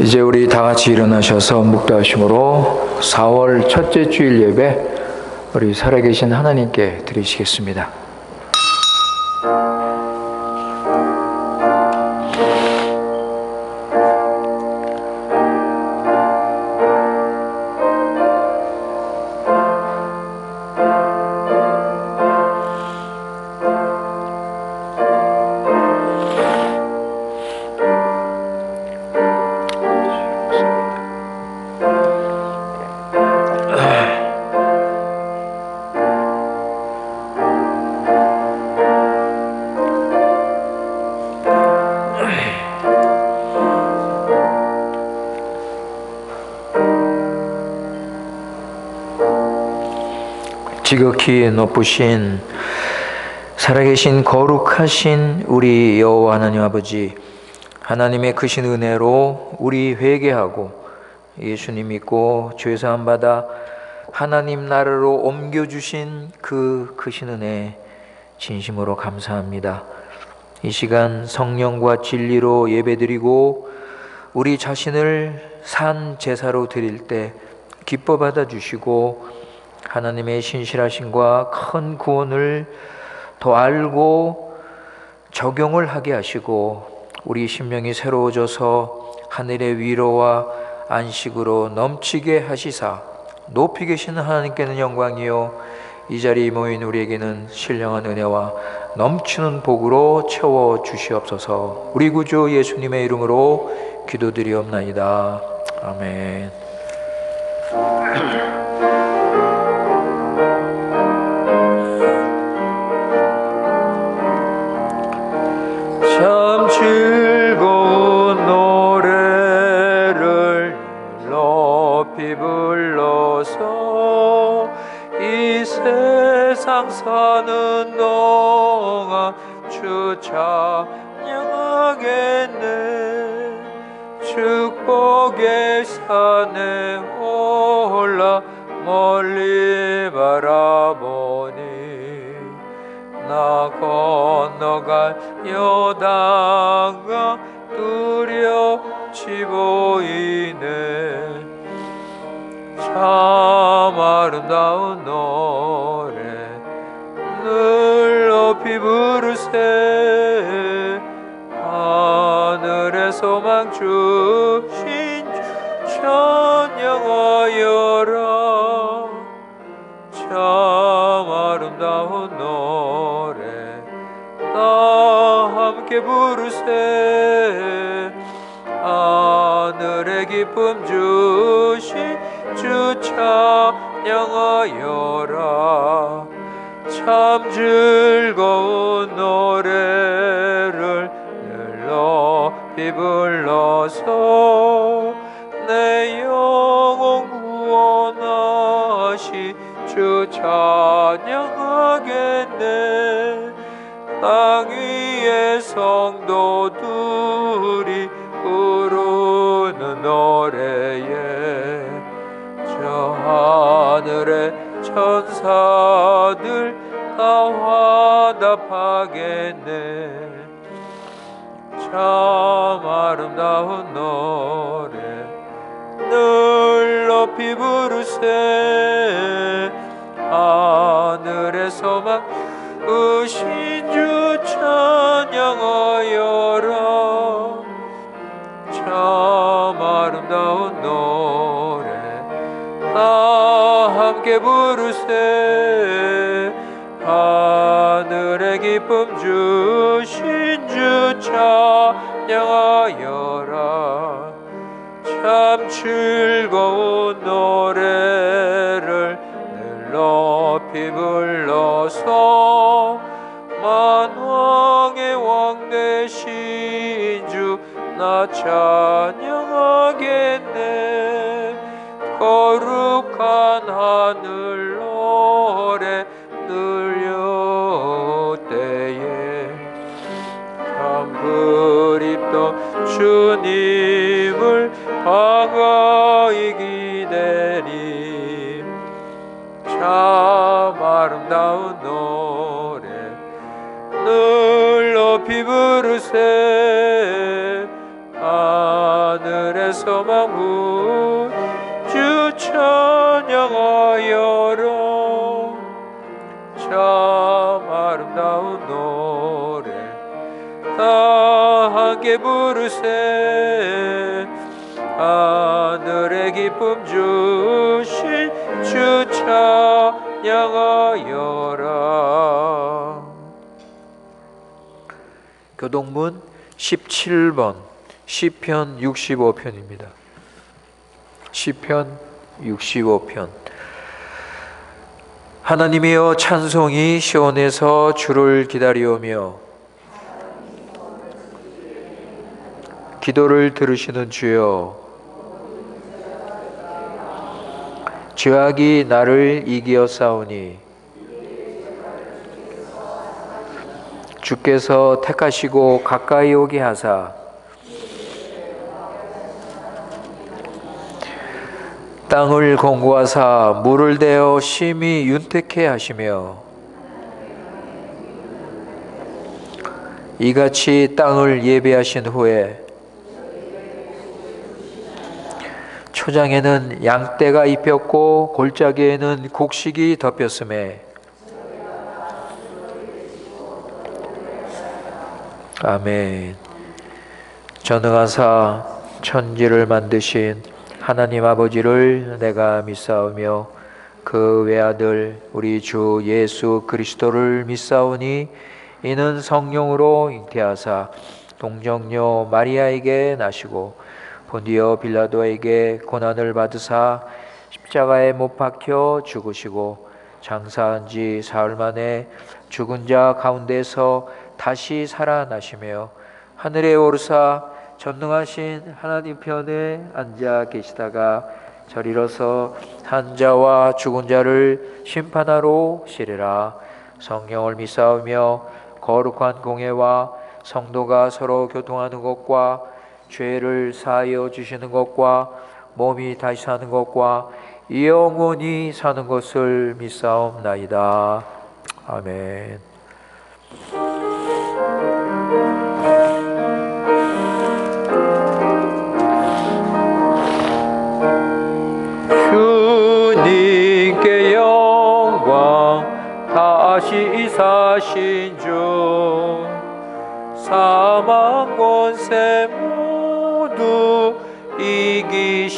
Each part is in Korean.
이제 우리 다 같이 일어나셔서 묵도하심으로 4월 첫째 주일 예배 우리 살아계신 하나님께 드리시겠습니다. 지극히 높으신 살아계신 거룩하신 우리 여호와 하나님 아버지, 하나님의 크신 은혜로 우리 회개하고 예수님 믿고 죄사함 받아 하나님 나라로 옮겨주신 그 크신 은혜 진심으로 감사합니다. 이 시간 성령과 진리로 예배드리고 우리 자신을 산 제사로 드릴 때 기뻐 받아주시고 하나님의 신실하심과 큰 구원을 더 알고 적용을 하게 하시고 우리 심령이 새로워져서 하늘의 위로와 안식으로 넘치게 하시사 높이 계시는 하나님께는 영광이요 이 자리에 모인 우리에게는 신령한 은혜와 넘치는 복으로 채워 주시옵소서. 우리 구주 예수님의 이름으로 기도드리옵나이다. 아멘. 참 즐거운 노래를 높이 불러서 이 세상 사는 동안 주 찬양하겠네. 축복의 산에 올라 멀리 바라보니 나 건너갈 여당가 뚜렷이 보이네. 참 아름다운 노래 늘 높이 부르세. 하늘의 소망 주신 주 찬양하여라. 참 아름다운 노래 다 함께 부르세. 하늘의 기쁨 주신 주 찬양하여라. 참 즐거운 노래를 늘 높이 불러서 내 영혼 구원하시 주 찬양하겠네. 땅 위의 성도들이 부르는 노래에 저 하늘의 천사들 다 화답하겠네. 참 아름다운 노래 늘 높이 부르세. 하늘의 소망 으신 주 찬양하여라. 참 아름다운 노래 다 함께 부르세. 하늘의 기쁨 주신 주 찬양하여라. 참 즐거운 노래를 늘 높이 불러서 만왕의 왕 되신 주 나 찬양하겠네. 거룩한 하늘 노래 들려 때에 참 그립던 주님을 반가이 기다림. 참 아름다운 노래 늘 높이 부르세. 하늘에서 다 함께 부르세. 하늘의 기쁨 주신 주 찬양하여라. 교동문 17번 시편 65편입니다. 시편 65편. 하나님이여 찬송이 시온에서 주를 기다리오며 기도를 들으시는 주여, 죄악이 나를 이기어 싸우니 주께서 택하시고 가까이 오게 하사 땅을 공고하사 물을 대어 심히 윤택해 하시며 이같이 땅을 예배하신 후에 초장에는 양떼가 입혔고 골짜기에는 곡식이 덮였음에. 아멘. 전능하사 천지를 만드신 하나님 아버지를 내가 믿사오며 그 외아들 우리 주 예수 그리스도를 믿사오니 이는 성령으로 잉태하사 동정녀 마리아에게 나시고 본디오 빌라도에게 고난을 받으사 십자가에 못 박혀 죽으시고 장사한 지 사흘 만에 죽은 자 가운데서 다시 살아나시며 하늘에 오르사 전능하신 하나님 편에 앉아 계시다가 저리로서 한 자와 죽은 자를 심판하러 오시리라. 성령을 믿사오며 거룩한 공회와 성도가 서로 교통하는 것과 죄를 사하여 주시는 것과 몸이 다시 사는 것과 영원히 사는 것을 믿사옵나이다. 아멘. 주님께 영광, 다시 사신 주 사망 권세 모두 이기시었네.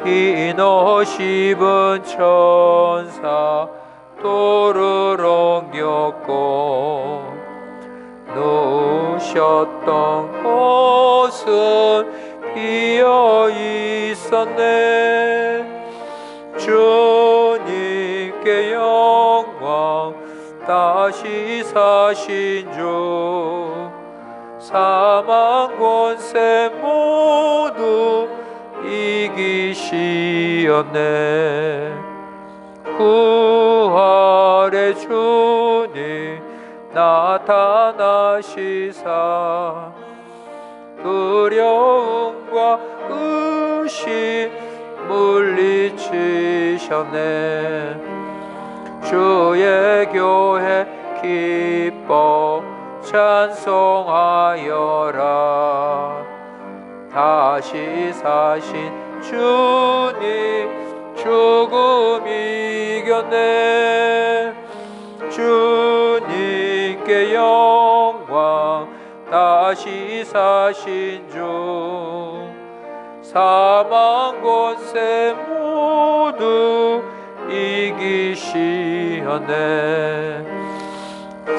흰 옷 입은 천사 돌을 옮겼고 누우셨던 곳은 비어 있었네. 주님께 영광, 다시 사신 주 사망 권세 모두 이기시었네. 부활의 주님 나타나시사 두려움과 의심 물리치셨네. 주의 교회 기뻐 찬송하여라. 다시 사신 주님 죽음 이겼네. 주님께 영광, 다시 사신 주 사망 권세 모두 이기시었네.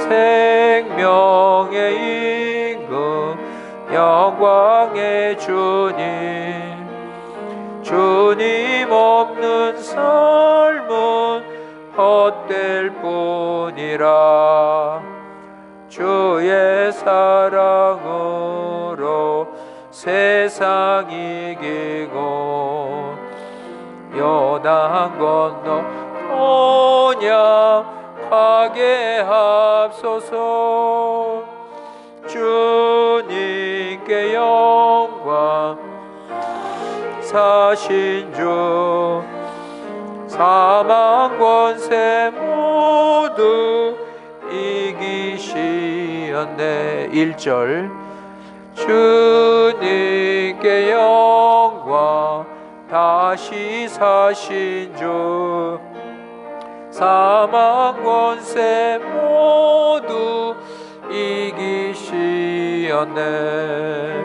생명의 임금 영광의 주님, 주님 없는 삶은 헛될 뿐이라. 주의 사랑으로 세상 이기고 요단 건너 언약하게 합소서. 주님께 영광, 사신 주 사망 권세 모두 이기시었네. 1절 주님께 영광, 다시 사신 주 사망 권세 모두 있었네.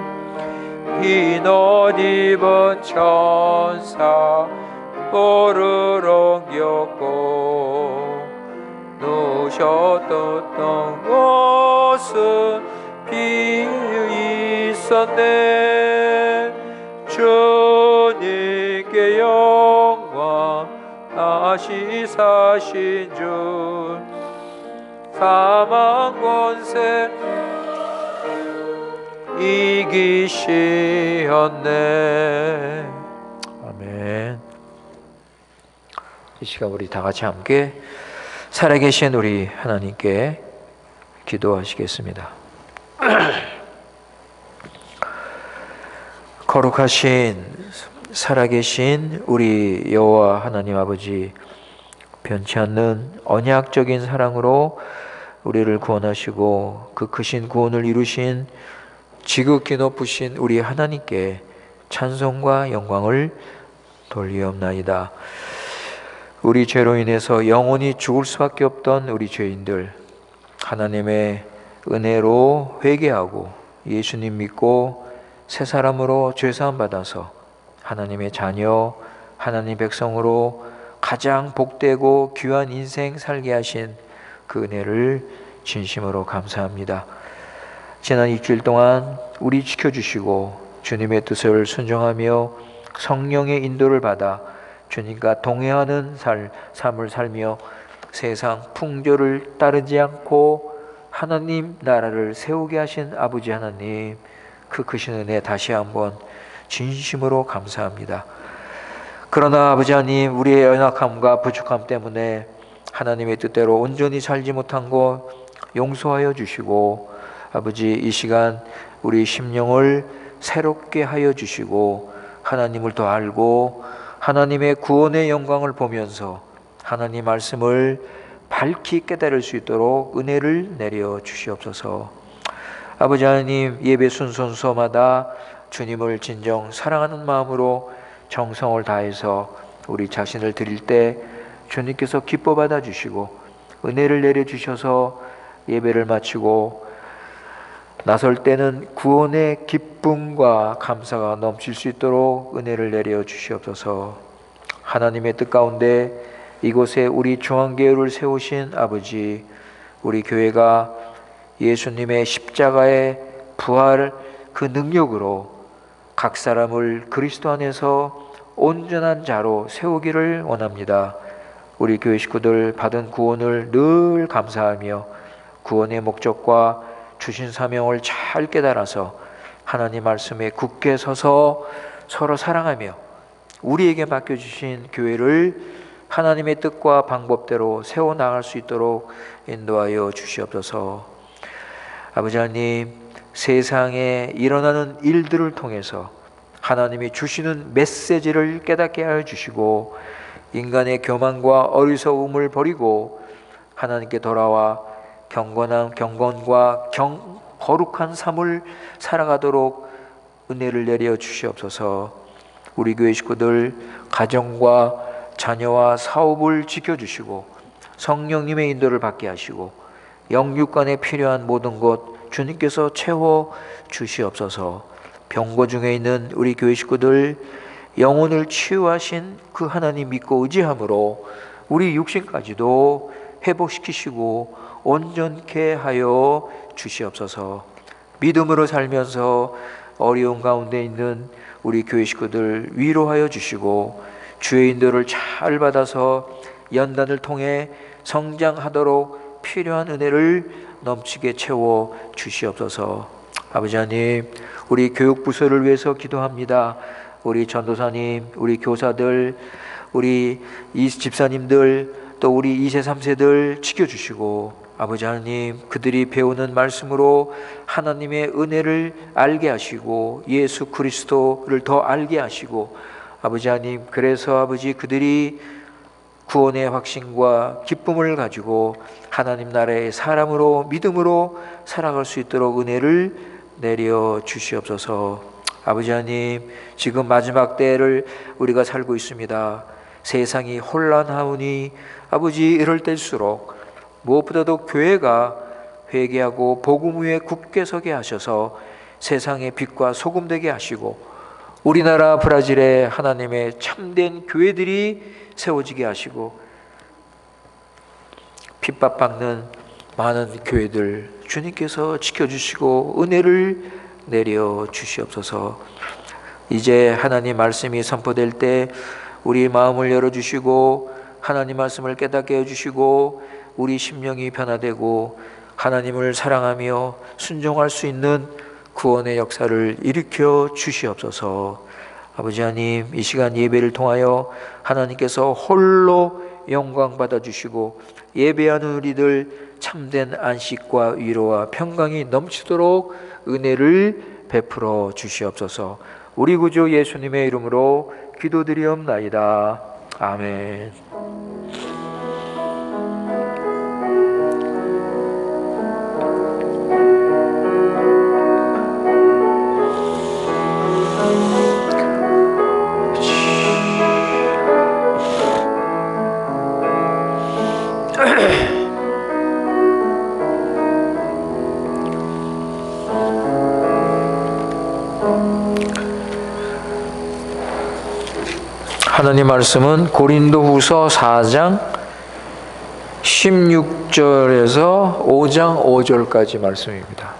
흰 옷 입은 천사 돌을 옮겼고 누우셨던 곳은 비어 있었네. 주님께 영광 다시 사신 주 사망 권세 이기시었네. 아멘. 이 시간 우리 다 같이 함께 살아계신 우리 하나님께 기도하시겠습니다. 거룩하신 살아계신 우리 여호와 하나님 아버지, 변치 않는 언약적인 사랑으로 우리를 구원하시고 그 크신 구원을 이루신 지극히 높으신 우리 하나님께 찬송과 영광을 돌리옵나이다. 우리 죄로 인해서 영원히 죽을 수밖에 없던 우리 죄인들, 하나님의 은혜로 회개하고 예수님 믿고 새 사람으로 죄사함 받아서 하나님의 자녀, 하나님 백성으로 가장 복되고 귀한 인생 살게 하신 그 은혜를 진심으로 감사합니다. 지난 일주일 동안 우리 지켜주시고 주님의 뜻을 순종하며 성령의 인도를 받아 주님과 동행하는 삶을 살며 세상 풍조를 따르지 않고 하나님 나라를 세우게 하신 아버지 하나님, 그 크신 은혜 다시 한번 진심으로 감사합니다. 그러나 아버지 하나님, 우리의 연약함과 부족함 때문에 하나님의 뜻대로 온전히 살지 못한 것 용서하여 주시고, 아버지 이 시간 우리 심령을 새롭게 하여 주시고 하나님을 더 알고 하나님의 구원의 영광을 보면서 하나님 말씀을 밝히 깨달을 수 있도록 은혜를 내려 주시옵소서. 아버지 하나님, 예배 순서마다 주님을 진정 사랑하는 마음으로 정성을 다해서 우리 자신을 드릴 때 주님께서 기뻐 받아 주시고 은혜를 내려 주셔서 예배를 마치고 나설 때는 구원의 기쁨과 감사가 넘칠 수 있도록 은혜를 내려 주시옵소서. 하나님의 뜻 가운데 이곳에 우리 중앙교회를 세우신 아버지, 우리 교회가 예수님의 십자가의 부활 그 능력으로 각 사람을 그리스도 안에서 온전한 자로 세우기를 원합니다. 우리 교회 식구들 받은 구원을 늘 감사하며 구원의 목적과 주신 사명을 잘 깨달아서 하나님 말씀에 굳게 서서 서로 사랑하며 우리에게 맡겨주신 교회를 하나님의 뜻과 방법대로 세워나갈 수 있도록 인도하여 주시옵소서. 아버지 하나님, 세상에 일어나는 일들을 통해서 하나님이 주시는 메시지를 깨닫게 하여 주시고 인간의 교만과 어리석음을 버리고 하나님께 돌아와 경건과 거룩한 삶을 살아가도록 은혜를 내려 주시옵소서. 우리 교회 식구들 가정과 자녀와 사업을 지켜주시고 성령님의 인도를 받게 하시고 영육간에 필요한 모든 것 주님께서 채워 주시옵소서. 병고 중에 있는 우리 교회 식구들 영혼을 치유하신 그 하나님 믿고 의지함으로 우리 육신까지도 회복시키시고 온전케 하여 주시옵소서. 믿음으로 살면서 어려운 가운데 있는 우리 교회 식구들 위로하여 주시고 주의 인도를 잘 받아서 연단을 통해 성장하도록 필요한 은혜를 넘치게 채워 주시옵소서. 아버지 하나님, 우리 교육부서를 위해서 기도합니다. 우리 전도사님, 우리 교사들, 우리 이 집사님들, 또 우리 2세 3세들 지켜주시고 아버지 하나님, 그들이 배우는 말씀으로 하나님의 은혜를 알게 하시고 예수 그리스도를 더 알게 하시고 아버지 하나님, 그래서 아버지 그들이 구원의 확신과 기쁨을 가지고 하나님 나라의 사람으로 믿음으로 살아갈 수 있도록 은혜를 내려 주시옵소서. 아버지 하나님, 지금 마지막 때를 우리가 살고 있습니다. 세상이 혼란하오니 아버지 이럴 때일수록 무엇보다도 교회가 회개하고 복음 위에 굳게 서게 하셔서 세상의 빛과 소금 되게 하시고 우리나라 브라질에 하나님의 참된 교회들이 세워지게 하시고 핍박받는 많은 교회들 주님께서 지켜주시고 은혜를 내려 주시옵소서. 이제 하나님 말씀이 선포될 때 우리 마음을 열어주시고 하나님 말씀을 깨닫게 해주시고 우리 심령이 변화되고 하나님을 사랑하며 순종할 수 있는 구원의 역사를 일으켜 주시옵소서. 아버지 하나님, 이 시간 예배를 통하여 하나님께서 홀로 영광 받아주시고 예배하는 우리들 참된 안식과 위로와 평강이 넘치도록 은혜를 베풀어 주시옵소서. 우리 구주 예수님의 이름으로 기도드리옵나이다. 아멘. 하나님 말씀은 고린도후서 4장 16절에서 5장 5절까지 말씀입니다.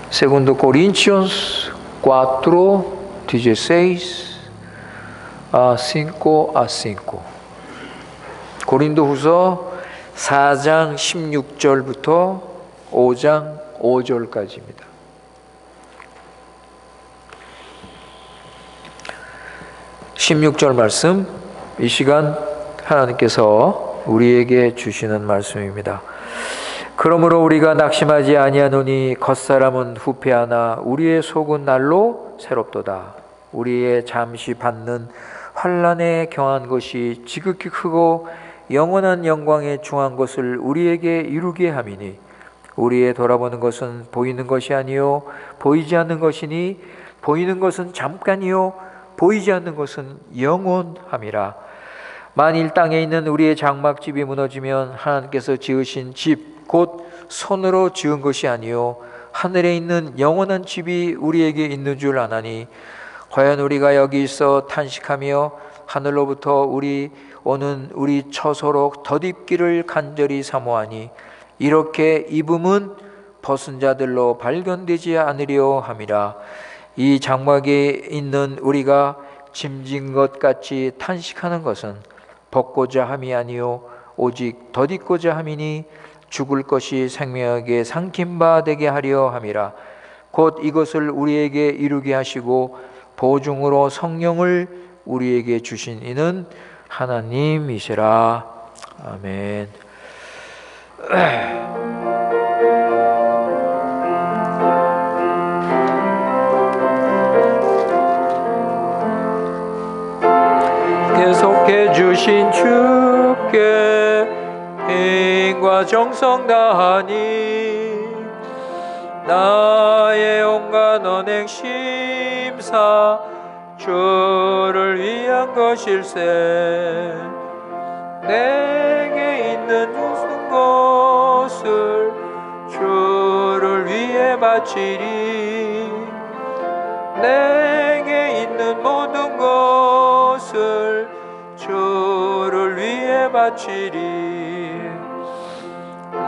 Segundo Coríntios 4, 16 a 5 a 5. 고린도후서 4장 16절부터 5장 5절까지입니다. 16절 말씀, 이 시간 하나님께서 우리에게 주시는 말씀입니다. 그러므로 우리가 낙심하지 아니하노니 겉사람은 후패하나 우리의 속은 날로 새롭도다. 우리의 잠시 받는 환난에 경한 것이 지극히 크고 영원한 영광에 중한 것을 우리에게 이루게 함이니 우리의 돌아보는 것은 보이는 것이 아니요 보이지 않는 것이니 보이는 것은 잠깐이요 보이지 않는 것은 영원함이라. 만일 땅에 있는 우리의 장막집이 무너지면 하나님께서 지으신 집 곧 손으로 지은 것이 아니요 하늘에 있는 영원한 집이 우리에게 있는 줄 아나니 과연 우리가 여기 있어 탄식하며 하늘로부터 오는 우리 처소로 덧입기를 간절히 사모하니 이렇게 입음은 벗은 자들로 발견되지 않으려 함이라. 이 장막에 있는 우리가 짐진 것 같이 탄식하는 것은 벗고자 함이 아니요 오직 덧입고자 함이니 죽을 것이 생명에게 삼킨 바 되게 하려 함이라. 곧 이것을 우리에게 이루게 하시고 보증으로 성령을 우리에게 주신 이는 하나님이시라. 아멘. 계속해 주신 주께 힘과 정성 다하니 나의 온갖 언행 심사 주를 위한 것일세. 내게 있는 모든 것을 주를 위해 바치리. 내게 있는 모든 것을 주를 위해 바치리.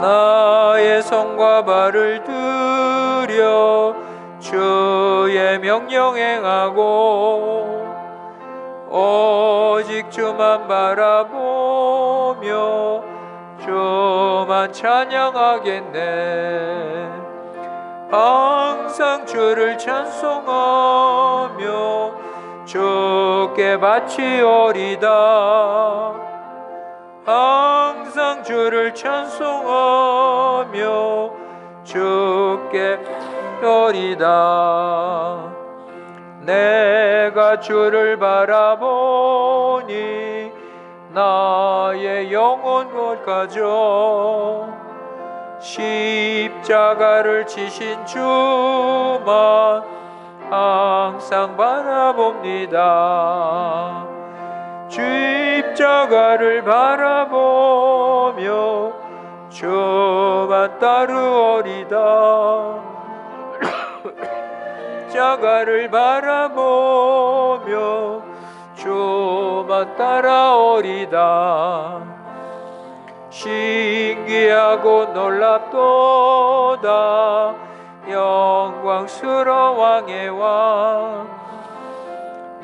나의 손과 발을 들여 주의 명령 행하고 오직 주만 바라보며 주만 찬양하겠네. 항상 주를 찬송하며 주께 바치오리다. 항상 주를 찬송하며 주께 오리다. 내가 주를 바라보니 나의 영혼 곧 가져. 십자가를 지신 주만 항상 바라봅니다. 십자가를 바라보며 주만 따르오리다. 자가를 바라보며 주만 따라오리다. 신기하고 놀랍도다. 영광스러운 왕의 왕,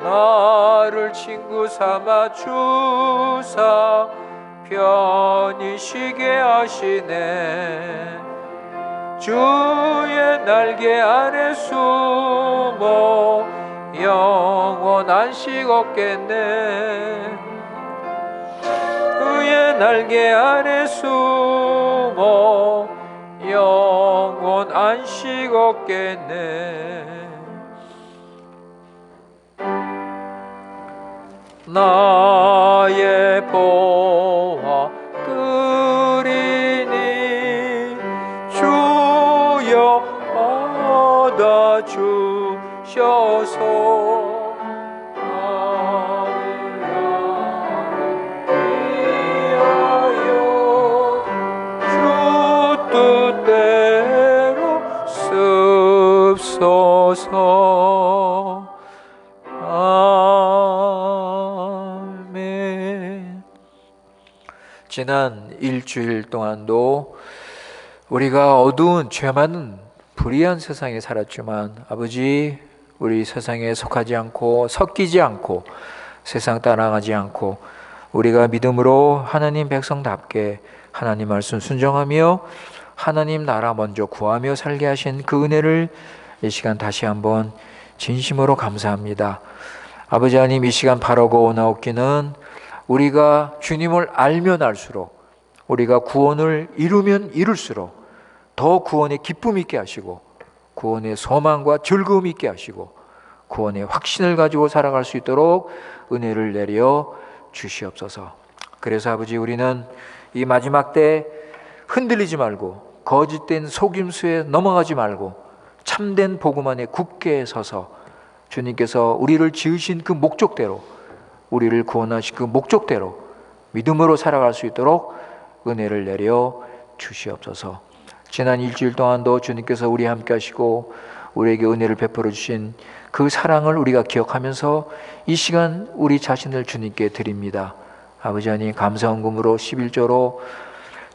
나를 친구 삼아 주사 편히 쉬게 하시네. 주의 날개 아래 숨어 영원 안식 얻겠네. 그의 날개 아래 숨어 영원 안식 얻겠네. 나의 보화 드리니 주여 받아 주셔서 옵소서. 아멘. 지난 일주일 동안도 우리가 어두운 죄 많은 불의한 세상에 살았지만 아버지, 우리 세상에 속하지 않고 섞이지 않고 세상 따라가지 않고 우리가 믿음으로 하나님 백성답게 하나님 말씀 순종하며 하나님 나라 먼저 구하며 살게 하신 그 은혜를 이 시간 다시 한번 진심으로 감사합니다. 아버지 하나님, 이 시간 바라고 나옵기는 우리가 주님을 알면 알수록, 우리가 구원을 이루면 이룰수록 더 구원의 기쁨 있게 하시고 구원의 소망과 즐거움 있게 하시고 구원의 확신을 가지고 살아갈 수 있도록 은혜를 내려 주시옵소서. 그래서 아버지, 우리는 이 마지막 때 흔들리지 말고 거짓된 속임수에 넘어가지 말고 참된 복음 안에 굳게 서서 주님께서 우리를 지으신 그 목적대로, 우리를 구원하신 그 목적대로 믿음으로 살아갈 수 있도록 은혜를 내려 주시옵소서. 지난 일주일 동안도 주님께서 우리 함께 하시고 우리에게 은혜를 베풀어 주신 그 사랑을 우리가 기억하면서 이 시간 우리 자신을 주님께 드립니다. 아버지 하나님, 감사헌금으로 11조로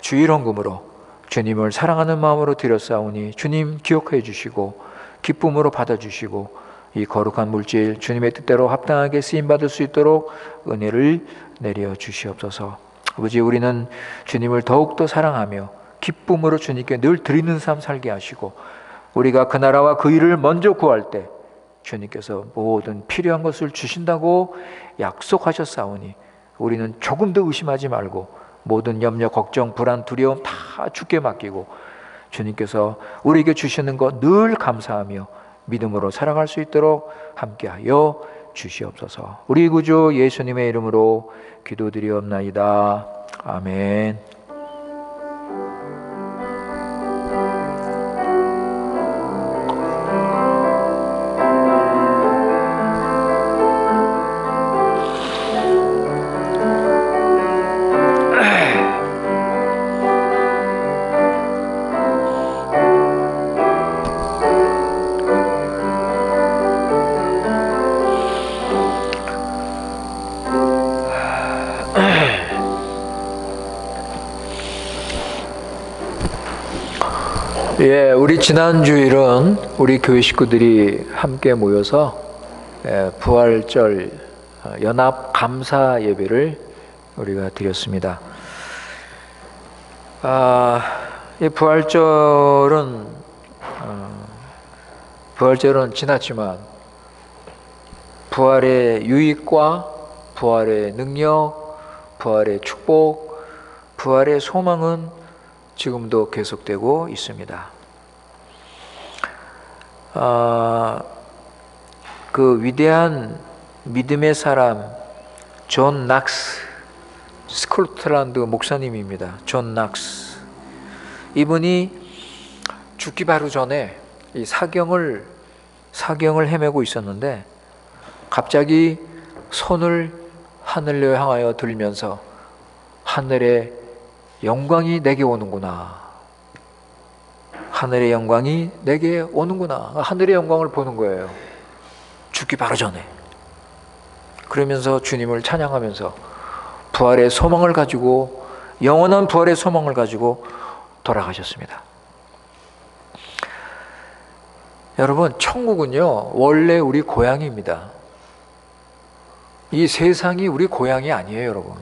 주일헌금으로 주님을 사랑하는 마음으로 드렸사오니 주님 기억해 주시고 기쁨으로 받아주시고 이 거룩한 물질 주님의 뜻대로 합당하게 쓰임받을 수 있도록 은혜를 내려 주시옵소서. 아버지, 우리는 주님을 더욱더 사랑하며 기쁨으로 주님께 늘 드리는 삶 살게 하시고 우리가 그 나라와 그 일을 먼저 구할 때 주님께서 모든 필요한 것을 주신다고 약속하셨사오니 우리는 조금 더 의심하지 말고 모든 염려, 걱정, 불안, 두려움 다 주께 맡기고 주님께서 우리에게 주시는 것 늘 감사하며 믿음으로 살아갈 수 있도록 함께하여 주시옵소서. 우리 구주 예수님의 이름으로 기도드리옵나이다. 아멘. 예, 우리 지난 주일은 우리 교회 식구들이 함께 모여서 부활절 연합 감사 예배를 우리가 드렸습니다. 이 부활절은 지났지만 부활의 유익과 부활의 능력, 부활의 축복, 부활의 소망은 지금도 계속되고 있습니다. 그 위대한 믿음의 사람 존 낙스, 스코틀랜드 목사님입니다. 존 낙스. 이분이 죽기 바로 전에 이 사경을 헤매고 있었는데 갑자기 손을 하늘로 향하여 들면서 하늘에 영광이 내게 오는구나. 하늘의 영광이 내게 오는구나. 하늘의 영광을 보는 거예요. 죽기 바로 전에. 그러면서 주님을 찬양하면서 부활의 소망을 가지고, 영원한 부활의 소망을 가지고 돌아가셨습니다. 여러분, 천국은요, 원래 우리 고향입니다. 이 세상이 우리 고향이 아니에요, 여러분.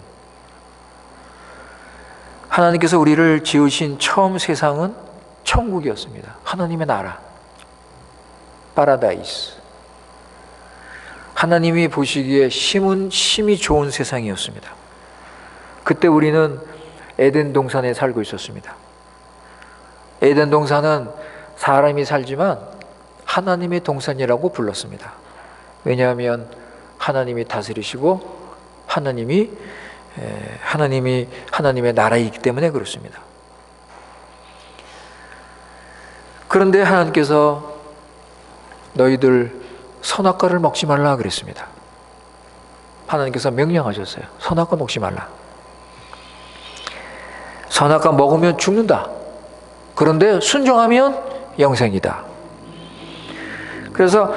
하나님께서 우리를 지으신 처음 세상은 천국이었습니다. 하나님의 나라, 파라다이스. 하나님이 보시기에 심히 좋은 세상이었습니다. 그때 우리는 에덴 동산에 살고 있었습니다. 에덴 동산은 사람이 살지만 하나님의 동산이라고 불렀습니다. 왜냐하면 하나님이 다스리시고 하나님의 나라이기 때문에 그렇습니다. 그런데 하나님께서 너희들 선악과를 먹지 말라 그랬습니다. 하나님께서 명령하셨어요. 선악과 먹지 말라. 선악과 먹으면 죽는다. 그런데 순종하면 영생이다. 그래서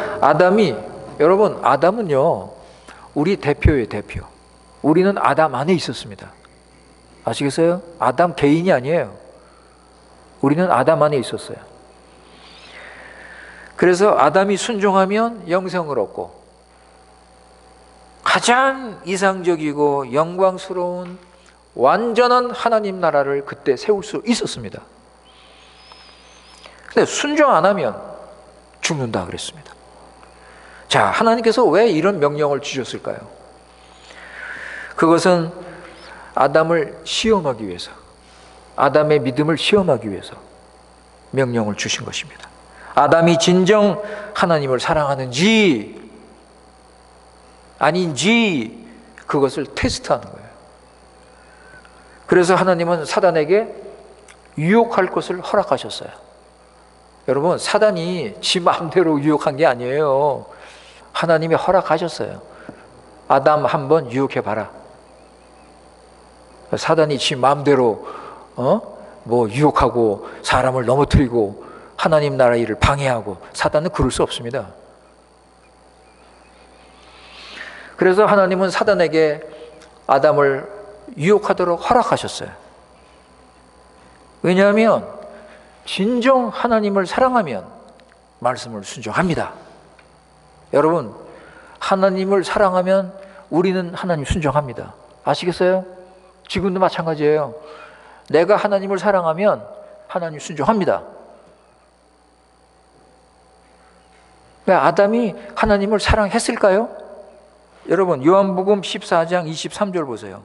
여러분, 아담은요, 우리 대표예요, 대표. 우리는 아담 안에 있었습니다. 아시겠어요? 아담 개인이 아니에요. 우리는 아담 안에 있었어요. 그래서 아담이 순종하면 영생을 얻고, 가장 이상적이고 영광스러운 완전한 하나님 나라를 그때 세울 수 있었습니다. 근데 순종 안 하면 죽는다 그랬습니다. 자, 하나님께서 왜 이런 명령을 주셨을까요? 그것은 아담을 시험하기 위해서, 아담의 믿음을 시험하기 위해서 명령을 주신 것입니다. 아담이 진정 하나님을 사랑하는지 아닌지 그것을 테스트하는 거예요. 그래서 하나님은 사단에게 유혹할 것을 허락하셨어요. 여러분, 사단이 지 마음대로 유혹한 게 아니에요. 하나님이 허락하셨어요. 아담 한번 유혹해봐라. 사단이 지 마음대로 유혹하고 사람을 넘어뜨리고 하나님 나라 일을 방해하고, 사단은 그럴 수 없습니다. 그래서 하나님은 사단에게 아담을 유혹하도록 허락하셨어요. 왜냐하면 진정 하나님을 사랑하면 말씀을 순종합니다. 여러분, 하나님을 사랑하면 우리는 하나님 순종합니다. 아시겠어요? 지금도 마찬가지예요. 내가 하나님을 사랑하면 하나님 순종합니다. 왜 아담이 하나님을 사랑했을까요? 여러분, 요한복음 14장 23절 보세요.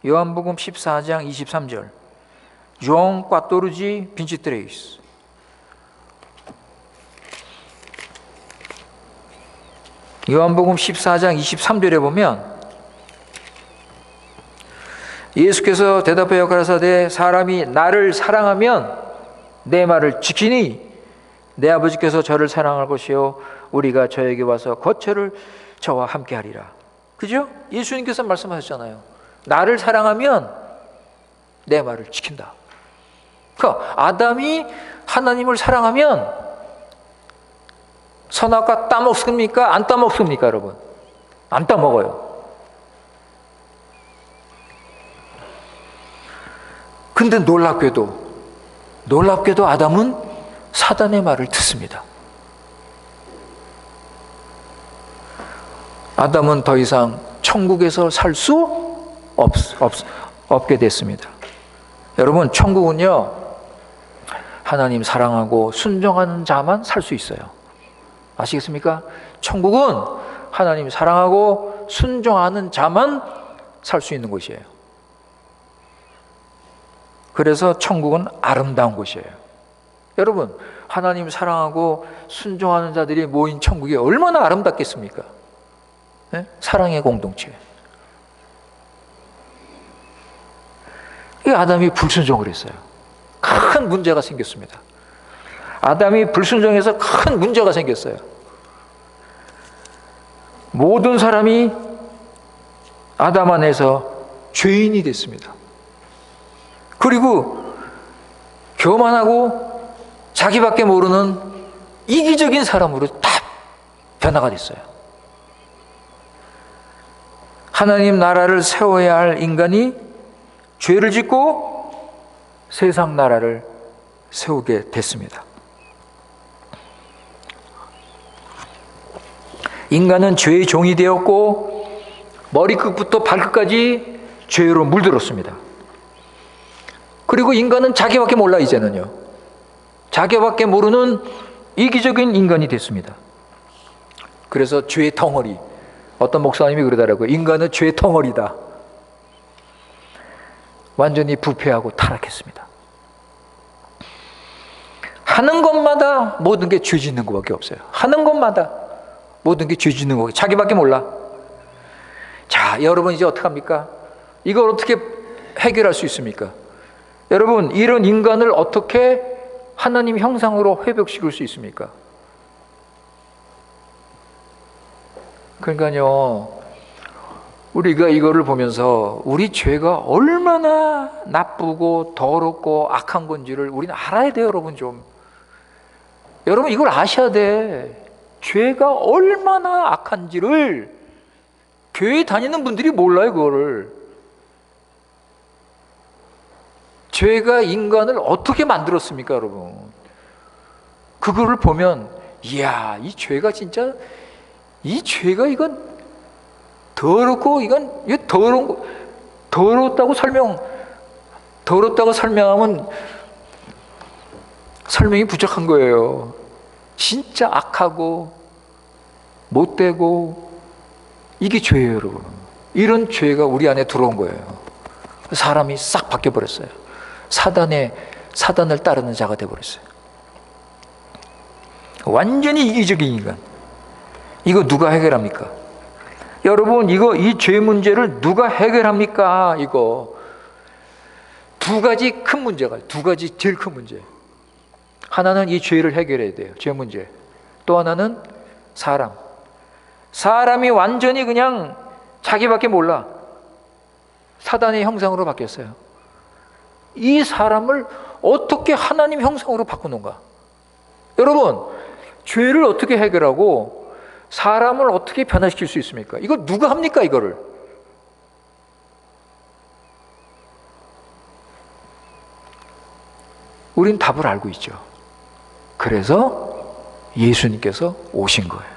요한복음 14장 23절. João 14:23. 요한복음 14장 23절에 보면 예수께서 대답하여 가라사대 사람이 나를 사랑하면 내 말을 지키니 내 아버지께서 저를 사랑할 것이요 우리가 저에게 와서 거처를 저와 함께 하리라. 그죠? 예수님께서 말씀하셨잖아요. 나를 사랑하면 내 말을 지킨다. 그러니까 아담이 하나님을 사랑하면 선악과 따먹습니까? 안 따먹습니까, 여러분? 안 따먹어요. 근데 놀랍게도 아담은 사단의 말을 듣습니다. 아담은 더 이상 천국에서 살 수 없게 됐습니다. 여러분, 천국은요, 하나님 사랑하고 순종하는 자만 살 수 있어요. 아시겠습니까? 천국은 하나님 사랑하고 순종하는 자만 살 수 있는 곳이에요. 그래서 천국은 아름다운 곳이에요. 여러분, 하나님 사랑하고 순종하는 자들이 모인 천국이 얼마나 아름답겠습니까? 네? 사랑의 공동체. 이 아담이 불순종을 했어요. 큰 문제가 생겼습니다. 아담이 불순종해서 큰 문제가 생겼어요. 모든 사람이 아담 안에서 죄인이 됐습니다. 그리고 교만하고 자기밖에 모르는 이기적인 사람으로 다 변화가 됐어요. 하나님 나라를 세워야 할 인간이 죄를 짓고 세상 나라를 세우게 됐습니다. 인간은 죄의 종이 되었고 머리끝부터 발끝까지 죄로 물들었습니다. 그리고 인간은 자기밖에 몰라. 이제는요, 자기밖에 모르는 이기적인 인간이 됐습니다. 그래서 죄의 덩어리, 어떤 목사님이 그러더라고요. 인간은 죄의 덩어리다. 완전히 부패하고 타락했습니다. 하는 것마다 모든 게 죄 짓는 것밖에 없어요. 하는 것마다 모든 게 죄 짓는 거, 자기밖에 몰라. 자, 여러분 이제 어떡합니까? 이걸 어떻게 해결할 수 있습니까? 여러분, 이런 인간을 어떻게 하나님 형상으로 회복시킬 수 있습니까? 그러니까요, 우리가 이거를 보면서 우리 죄가 얼마나 나쁘고 더럽고 악한 건지를 우리는 알아야 돼요. 여러분 이걸 아셔야 돼. 죄가 얼마나 악한지를 교회 다니는 분들이 몰라요. 그거를. 죄가 인간을 어떻게 만들었습니까, 여러분? 그거를 보면, 이야, 이 죄가 진짜, 이 죄가 이건 더럽고, 이건 더러운 거, 더럽다고 설명하면 설명이 부족한 거예요. 진짜 악하고 못되고 이게 죄예요, 여러분. 이런 죄가 우리 안에 들어온 거예요. 사람이 싹 바뀌어버렸어요. 사단을 따르는 자가 되어버렸어요. 완전히 이기적인 인간. 이거 누가 해결합니까? 여러분, 이 죄 문제를 누가 해결합니까? 이거 두 가지 큰 문제가, 두 가지 제일 큰 문제. 하나는 이 죄를 해결해야 돼요. 죄 문제. 또 하나는 사람이 완전히 그냥 자기밖에 몰라. 사단의 형상으로 바뀌었어요. 이 사람을 어떻게 하나님 형상으로 바꾸는가? 여러분, 죄를 어떻게 해결하고 사람을 어떻게 변화시킬 수 있습니까? 이거 누가 합니까, 이거를? 우린 답을 알고 있죠. 그래서 예수님께서 오신 거예요.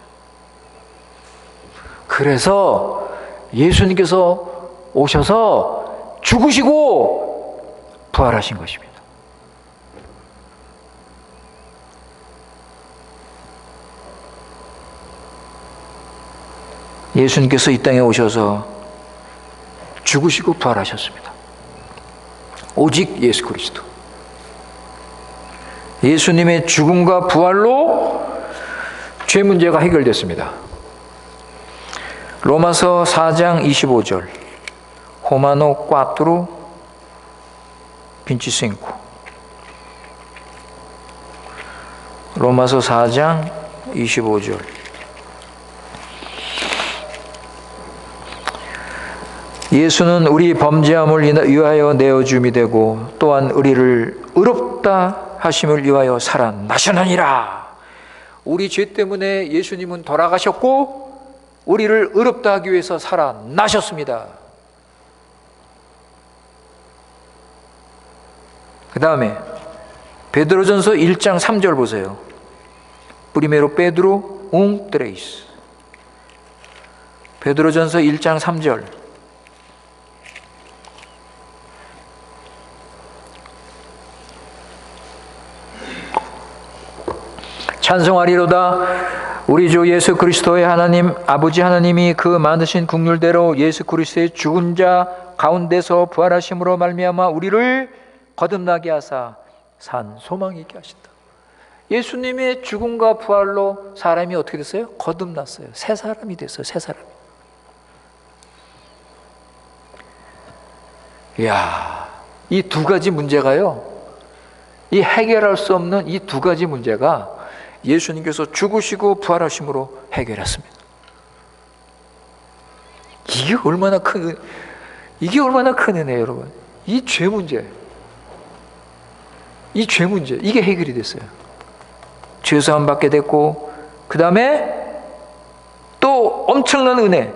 그래서 예수님께서 오셔서 죽으시고 부활하신 것입니다. 예수님께서 이 땅에 오셔서 죽으시고 부활하셨습니다. 오직 예수 그리스도. 예수님의 죽음과 부활로 죄 문제가 해결됐습니다. 로마서 4장 25절. Romano 4, 25. 로마서 4장 25절. 예수는 우리 범죄함을 위하여 내어줌이 되고 또한 우리를 의롭다 하심을 위하여 살아나셨느니라. 우리 죄 때문에 예수님은 돌아가셨고 우리를 의롭다 하기 위해서 살아나셨습니다. 그 다음에 베드로전서 1장 3절 보세요. Primero Pedro 1:3. 베드로전서 1장 3절. 찬송하리로다. 우리 주 예수 그리스도의 하나님 아버지 하나님이 그 많으신 국률대로 예수 그리스도의 죽은 자 가운데서 부활하심으로 말미암아 우리를 거듭나게 하사 산 소망이 있게 하신다. 예수님의 죽음과 부활로 사람이 어떻게 됐어요? 거듭났어요. 새 사람이 됐어요. 새 사람이. 이야, 이 두 가지 문제가요, 이 해결할 수 없는 이 두 가지 문제가 예수님께서 죽으시고 부활하심으로 해결했습니다. 이게 얼마나 큰 은혜예요, 여러분. 이 죄 문제, 이 죄 문제, 이게 해결이 됐어요. 죄사함 받게 됐고, 그 다음에 또 엄청난 은혜,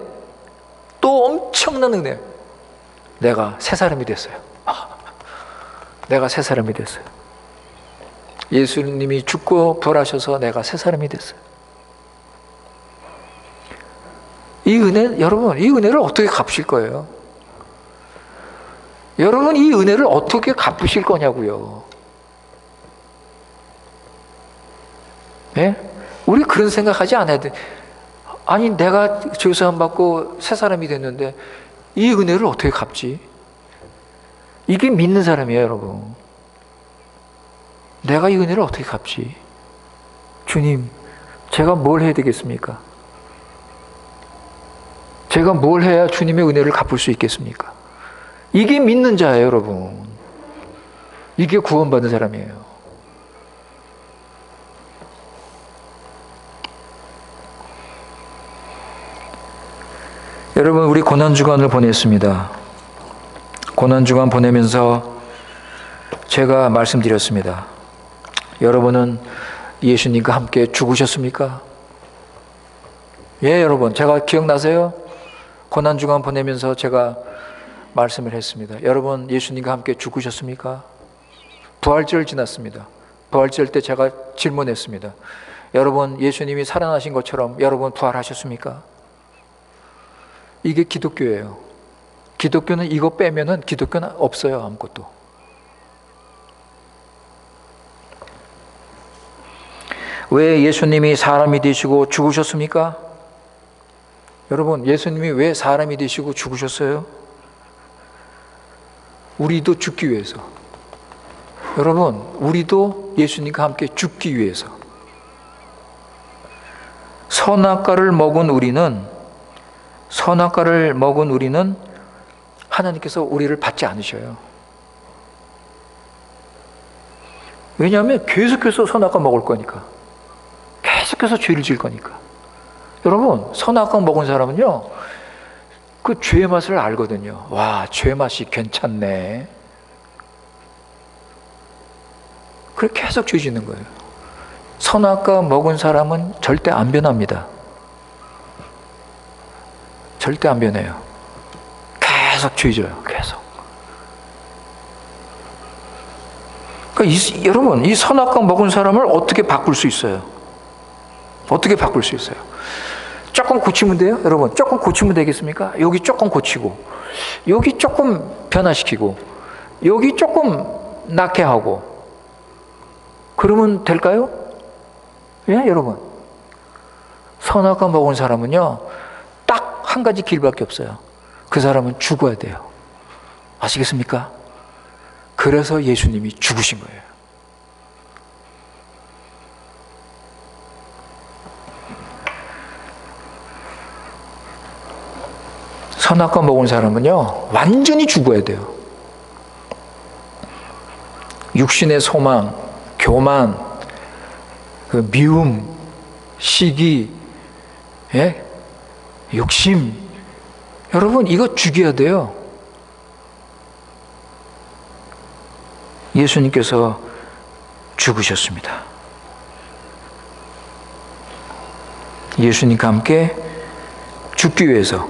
또 엄청난 은혜. 내가 새 사람이 됐어요. 내가 새 사람이 됐어요. 예수님이 죽고 부활하셔서 내가 새 사람이 됐어요. 이 은혜, 여러분, 이 은혜를 어떻게 갚으실 거예요? 여러분, 이 은혜를 어떻게 갚으실 거냐고요? 예? 우리 그런 생각하지 않아야 돼. 아니, 내가 죄사함 받고 새 사람이 됐는데 이 은혜를 어떻게 갚지? 이게 믿는 사람이에요, 여러분. 내가 이 은혜를 어떻게 갚지? 주님, 제가 뭘 해야 되겠습니까? 제가 뭘 해야 주님의 은혜를 갚을 수 있겠습니까? 이게 믿는 자예요, 여러분. 이게 구원받은 사람이에요. 여러분, 우리 고난주간을 보냈습니다. 고난주간 보내면서 제가 말씀드렸습니다. 여러분은 예수님과 함께 죽으셨습니까? 예, 여러분, 제가 기억나세요? 고난주간 보내면서 제가 말씀을 했습니다. 여러분, 예수님과 함께 죽으셨습니까? 부활절 지났습니다. 부활절 때 제가 질문했습니다. 여러분, 예수님이 살아나신 것처럼 여러분 부활하셨습니까? 이게 기독교예요. 기독교는 이거 빼면은 기독교는 없어요, 아무것도. 왜 예수님이 사람이 되시고 죽으셨습니까? 여러분, 예수님이 왜 사람이 되시고 죽으셨어요? 우리도 죽기 위해서. 여러분, 우리도 예수님과 함께 죽기 위해서. 선악과를 먹은 우리는 하나님께서 우리를 받지 않으셔요. 왜냐하면 계속해서 선악과 먹을 거니까. 계속해서 죄를 지을 거니까. 여러분, 선악과 먹은 사람은요, 그 죄의 맛을 알거든요. 와, 죄 맛이 괜찮네. 그래 계속 죄 짓는 거예요. 선악과 먹은 사람은 절대 안 변합니다. 절대 안 변해요. 계속 죄 져요. 계속. 그러니까 여러분, 이 선악과 먹은 사람을 어떻게 바꿀 수 있어요? 어떻게 바꿀 수 있어요? 조금 고치면 돼요? 여러분, 조금 고치면 되겠습니까? 여기 조금 고치고, 여기 조금 변화시키고, 여기 조금 낫게 하고, 그러면 될까요? 예, 여러분. 선악과 먹은 사람은요, 딱 한 가지 길밖에 없어요. 그 사람은 죽어야 돼요. 아시겠습니까? 그래서 예수님이 죽으신 거예요. 선악과 먹은 사람은요, 완전히 죽어야 돼요. 육신의 소망, 교만, 그 미움, 시기, 예? 욕심. 여러분, 이거 죽여야 돼요. 예수님께서 죽으셨습니다. 예수님과 함께 죽기 위해서.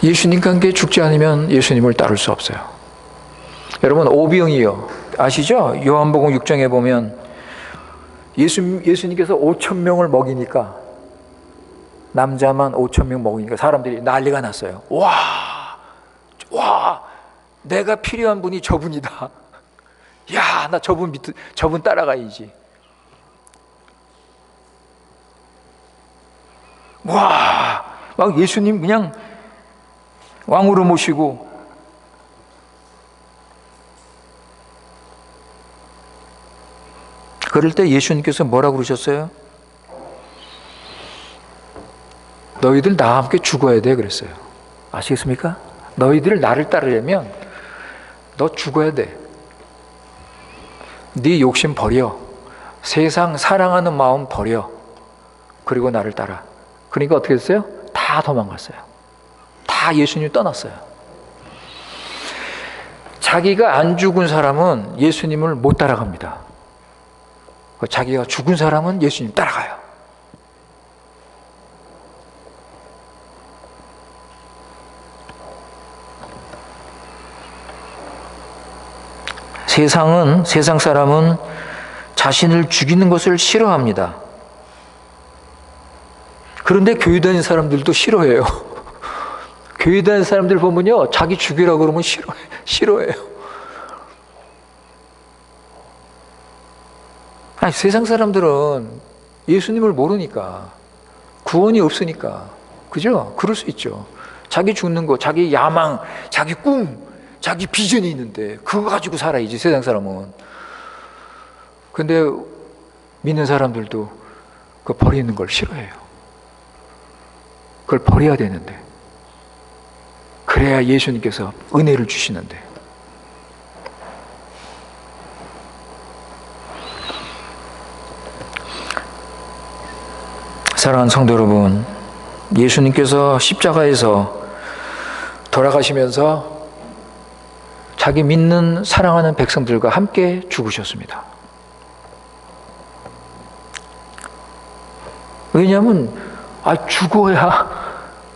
예수님과 함께 죽지 않으면 예수님을 따를 수 없어요. 여러분, 오병이요, 아시죠? 요한복음 6장에 보면 예수님께서 5,000명을 먹이니까, 남자만 5,000명 먹으니까 사람들이 난리가 났어요. 와, 내가 필요한 분이 저분이다. 야, 나 저분 따라가야지. 와, 막 예수님 그냥 왕으로 모시고, 그럴 때 예수님께서 뭐라고 그러셨어요? 너희들 나와 함께 죽어야 돼 그랬어요. 아시겠습니까? 너희들 나를 따르려면 너 죽어야 돼. 네 욕심 버려. 세상 사랑하는 마음 버려. 그리고 나를 따라. 그러니까 어떻게 했어요? 다 도망갔어요. 다 예수님 떠났어요. 자기가 안 죽은 사람은 예수님을 못 따라갑니다. 자기가 죽은 사람은 예수님 따라가요. 세상 사람은 자신을 죽이는 것을 싫어합니다. 그런데 교회 다니는 사람들도 싫어해요. 교회 다니는 사람들 보면요, 자기 죽이라고 그러면 싫어해요. 아니, 세상 사람들은 예수님을 모르니까, 구원이 없으니까, 그죠? 그럴 수 있죠. 자기 죽는 거, 자기 야망, 자기 꿈, 자기 비전이 있는데 그거 가지고 살아야지, 세상 사람은. 근데 믿는 사람들도 그 버리는 걸 싫어해요. 그걸 버려야 되는데, 그래야 예수님께서 은혜를 주시는데. 사랑하는 성도 여러분, 예수님께서 십자가에서 돌아가시면서 자기 믿는 사랑하는 백성들과 함께 죽으셨습니다. 왜냐하면 죽어야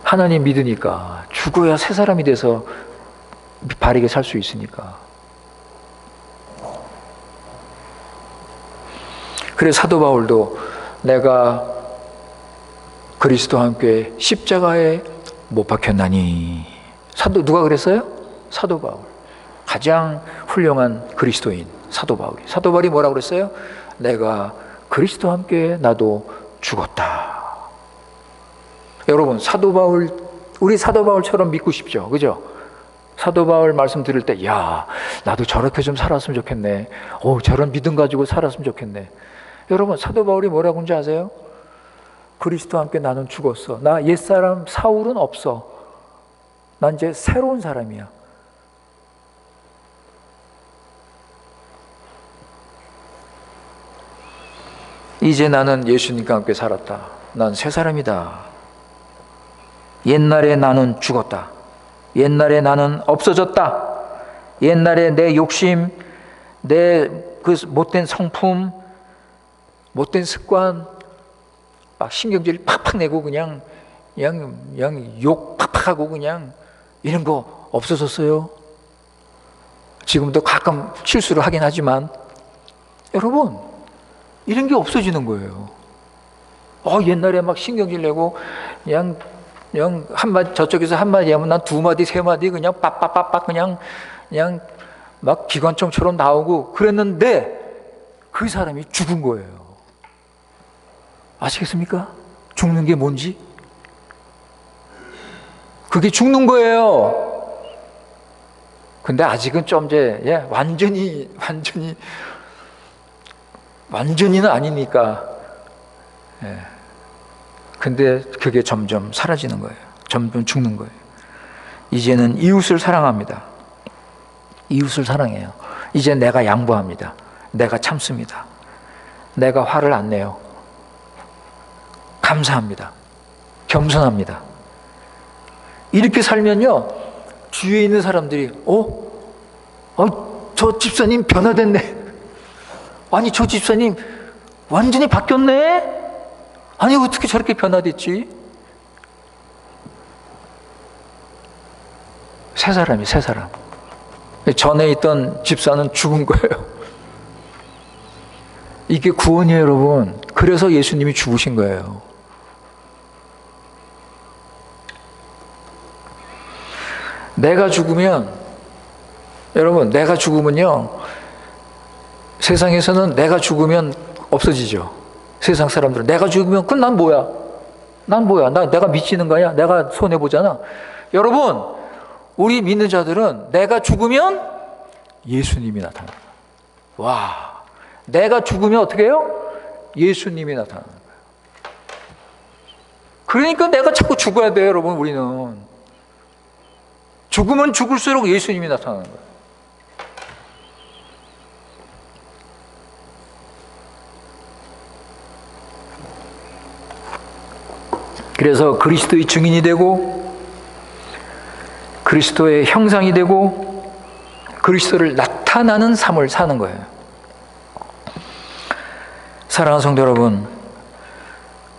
하나님 믿으니까, 죽어야 새 사람이 돼서 바르게 살 수 있으니까. 그래서 사도 바울도 내가 그리스도와 함께 십자가에 못 박혔나니. 누가 그랬어요? 사도 바울. 가장 훌륭한 그리스도인 사도 바울이. 사도 바울이 뭐라고 그랬어요? 내가 그리스도와 함께 나도 죽었다. 여러분, 우리 사도 바울처럼 믿고 싶죠? 그죠? 사도 바울 말씀 들을 때, 야, 나도 저렇게 좀 살았으면 좋겠네. 저런 믿음 가지고 살았으면 좋겠네. 여러분, 사도 바울이 뭐라고 하는지 아세요? 그리스도와 함께 나는 죽었어. 나 옛사람 사울은 없어. 난 이제 새로운 사람이야. 이제 나는 예수님과 함께 살았다. 난 새 사람이다. 옛날에 나는 죽었다. 옛날에 나는 없어졌다. 옛날에 내 욕심, 내 그 못된 성품, 못된 습관, 막 신경질 팍팍 내고 그냥 욕 팍팍 하고 그냥 이런 거 없어졌어요. 지금도 가끔 실수를 하긴 하지만 여러분, 이런 게 없어지는 거예요. 옛날에 막 신경질 내고 그냥 한마디, 저쪽에서 한마디 하면 난 두 마디 세 마디 그냥 빡빡빡빡 그냥 막 기관총처럼 나오고 그랬는데 그 사람이 죽은 거예요. 아시겠습니까? 죽는 게 뭔지? 그게 죽는 거예요. 근데 아직은 좀 이제 완전히는 아니니까. 근데 그게 점점 사라지는 거예요. 점점 죽는 거예요. 이제는 이웃을 사랑합니다. 이웃을 사랑해요. 이제 내가 양보합니다. 내가 참습니다. 내가 화를 안 내요. 감사합니다. 겸손합니다. 이렇게 살면요, 주위에 있는 사람들이 저 집사님 변화됐네. 아니, 저 집사님 완전히 바뀌었네. 아니, 어떻게 저렇게 변화됐지? 새 사람. 전에 있던 집사는 죽은 거예요. 이게 구원이에요, 여러분. 그래서 예수님이 죽으신 거예요. 내가 죽으면요, 세상에서는 내가 죽으면 없어지죠. 세상 사람들은 내가 죽으면 그럼 난 뭐야? 내가 미치는 거야? 내가 손해보잖아. 여러분, 우리 믿는 자들은 내가 죽으면 예수님이 나타나는 거예요. 와, 내가 죽으면 어떻게 해요? 예수님이 나타나는 거예요. 그러니까 내가 자꾸 죽어야 돼요, 여러분. 우리는 죽으면 죽을수록 예수님이 나타나는 거예요. 그래서 그리스도의 증인이 되고, 그리스도의 형상이 되고, 그리스도를 나타나는 삶을 사는 거예요. 사랑하는 성도 여러분,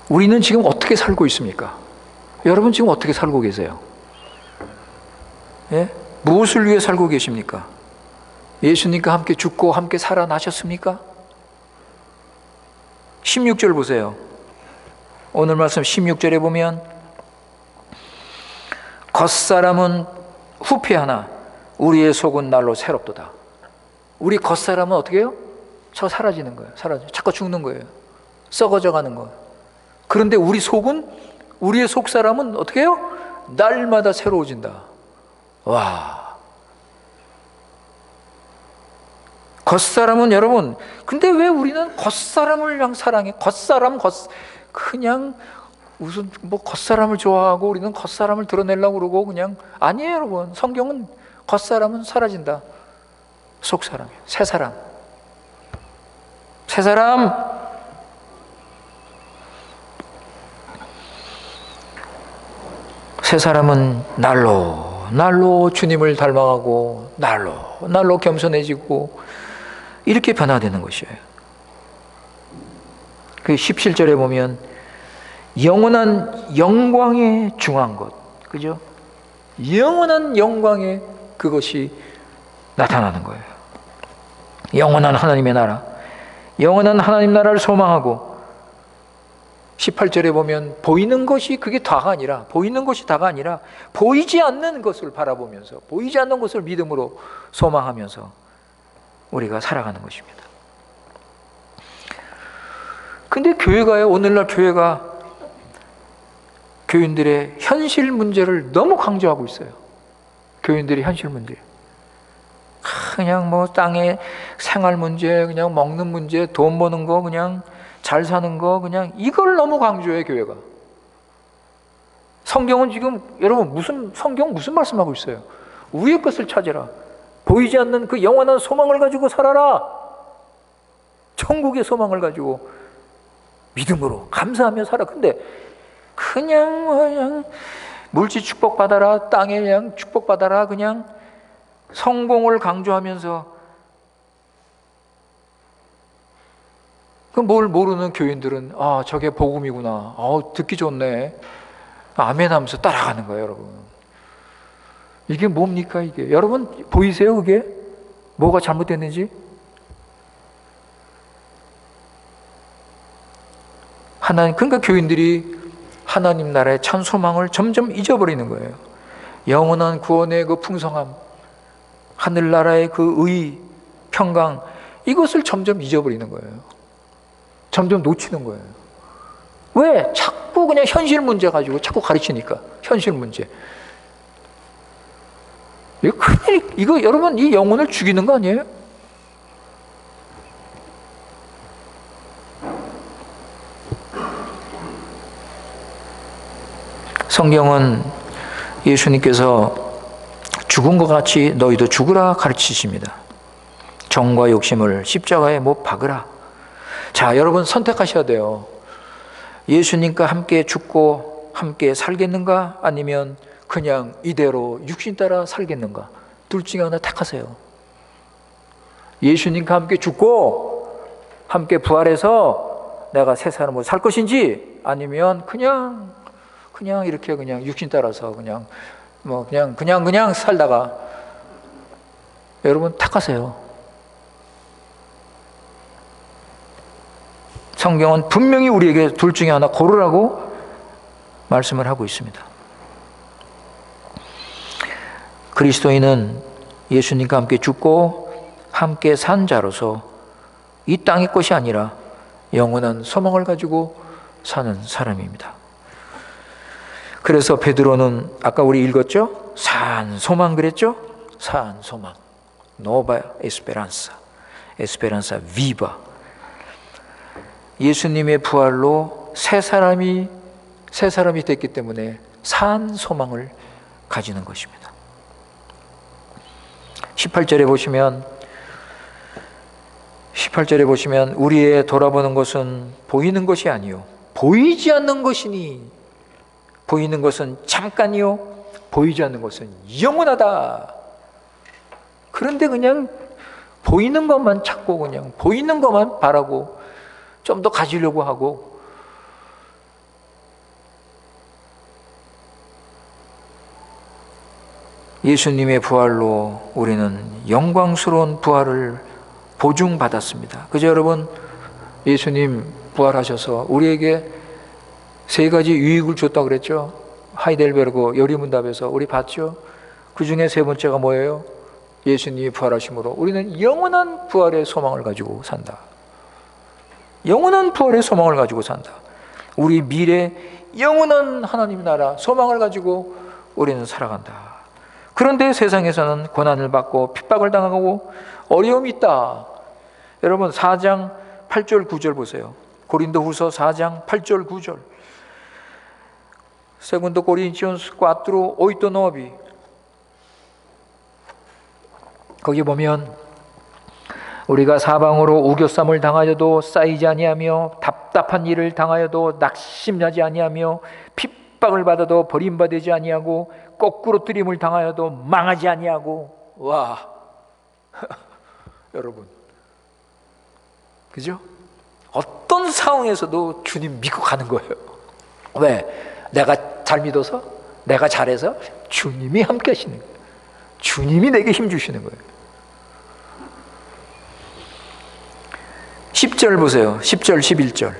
우리는 지금 어떻게 살고 있습니까? 여러분 지금 어떻게 살고 계세요? 예? 무엇을 위해 살고 계십니까? 예수님과 함께 죽고 함께 살아나셨습니까? 16절 보세요. 오늘 말씀 16절에 보면 겉사람은 후패하나 우리의 속은 날로 새롭도다. 우리 겉사람은 어떻게 해요? 저 사라지는 거예요. 자꾸 죽는 거예요. 썩어져 가는 거예요. 그런데 우리 속은, 우리의 속사람은 어떻게 해요? 날마다 새로워진다. 와. 겉사람은 여러분, 근데 왜 우리는 겉사람을 그냥 사랑해? 그냥 무슨 뭐 겉사람을 좋아하고 우리는 겉사람을 드러내려고 그러고 그냥 아니에요, 여러분. 성경은 겉사람은 사라진다. 속사람이에요. 새 사람. 새 사람. 새 사람은 날로 주님을 닮아가고 날로 겸손해지고 이렇게 변화되는 것이에요. 그 17절에 보면 영원한 영광에 중한 것, 그죠? 영원한 영광에 그것이 나타나는 거예요. 영원한 하나님의 나라, 영원한 하나님 나라를 소망하고 18절에 보면 보이는 것이 그게 다가 아니라 보이지 않는 것을 바라보면서 보이지 않는 것을 믿음으로 소망하면서 우리가 살아가는 것입니다. 근데 교회가요, 오늘날 교회가 교인들의 현실 문제를 너무 강조하고 있어요. 교인들의 현실 문제. 그냥 뭐 땅의 생활 문제, 그냥 먹는 문제, 돈 버는 거, 그냥 잘 사는 거, 그냥 이걸 너무 강조해 교회가. 성경은 지금 여러분 성경 무슨 말씀하고 있어요? 위의 것을 찾으라. 보이지 않는 그 영원한 소망을 가지고 살아라. 천국의 소망을 가지고 믿음으로 감사하며 살아. 근데 그냥 물질 축복 받아라, 땅에 그냥 축복 받아라, 그냥 성공을 강조하면서 그 뭘 모르는 교인들은 저게 복음이구나, 듣기 좋네, 아멘 하면서 따라가는 거예요. 여러분, 이게 뭡니까? 이게 여러분 보이세요? 그게 뭐가 잘못됐는지? 그러니까 교인들이 하나님 나라의 참 소망을 점점 잊어버리는 거예요. 영원한 구원의 그 풍성함, 하늘나라의 그 의, 평강, 이것을 점점 잊어버리는 거예요. 점점 놓치는 거예요. 왜? 자꾸 그냥 현실 문제 가지고 자꾸 가르치니까. 현실 문제. 이거 큰일, 이거 여러분 이 영혼을 죽이는 거 아니에요? 성경은 예수님께서 죽은 것 같이 너희도 죽으라 가르치십니다. 정과 욕심을 십자가에 못 박으라. 자, 여러분 선택하셔야 돼요. 예수님과 함께 죽고 함께 살겠는가? 아니면 그냥 이대로 육신 따라 살겠는가? 둘 중에 하나 택하세요. 예수님과 함께 죽고 함께 부활해서 내가 새 사람으로 살 것인지, 아니면 그냥 이렇게 그냥 육신 따라서 그냥 살다가, 여러분 택하세요. 성경은 분명히 우리에게 둘 중에 하나 고르라고 말씀을 하고 있습니다. 그리스도인은 예수님과 함께 죽고 함께 산 자로서 이 땅의 것이 아니라 영원한 소망을 가지고 사는 사람입니다. 그래서 베드로는 아까 우리 읽었죠? 산 소망 그랬죠? 산 소망. 노바 에스페란사. 에스페란사 비바. 예수님의 부활로 새 사람이 됐기 때문에 산 소망을 가지는 것입니다. 18절에 보시면 우리의 돌아보는 것은 보이는 것이 아니요 보이지 않는 것이니, 보이는 것은 잠깐이요 보이지 않는 것은 영원하다. 그런데 그냥 보이는 것만 찾고 그냥 보이는 것만 바라고 좀 더 가지려고 하고, 예수님의 부활로 우리는 영광스러운 부활을 보증받았습니다. 그죠 여러분? 예수님 부활하셔서 우리에게 세 가지 유익을 줬다고 그랬죠. 하이델베르그 여리문답에서 우리 봤죠. 그 중에 세 번째가 뭐예요? 예수님이 부활하심으로 우리는 영원한 부활의 소망을 가지고 산다. 영원한 부활의 소망을 가지고 산다. 우리 미래 영원한 하나님 나라 소망을 가지고 우리는 살아간다. 그런데 세상에서는 고난을 받고 핍박을 당하고 어려움이 있다. 여러분 4장 8절 9절 보세요. 고린도후서 4장 8절 9절. Secondo Corinthians 4, 8, 9. 거기 보면 우리가 사방으로 우겨쌈을 당하여도 쌓이지 아니하며 답답한 일을 당하여도 낙심하지 아니하며 핍박을 받아도 버림받지 아니하고 거꾸로 뜨림을 당하여도 망하지 아니하고. 와 여러분, 그죠? 어떤 상황에서도 주님 믿고 가는 거예요. 왜? 내가 잘 믿어서? 내가 잘해서? 주님이 함께 하시는 거예요. 주님이 내게 힘 주시는 거예요. 10절 보세요. 10절 11절.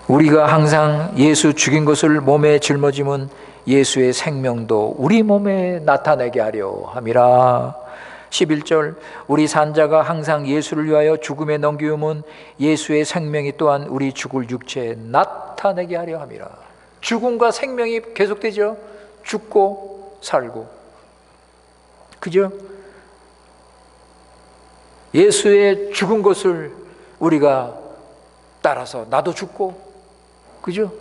우리가 항상 예수 죽인 것을 몸에 짊어짐은 예수의 생명도 우리 몸에 나타내게 하려 함이라. 11절. 우리 산자가 항상 예수를 위하여 죽음에 넘기움은 예수의 생명이 또한 우리 죽을 육체에 나타내게 하려 함이라. 죽음과 생명이 계속되죠. 죽고 살고, 그죠? 예수의 죽은 것을 우리가 따라서 나도 죽고, 그죠?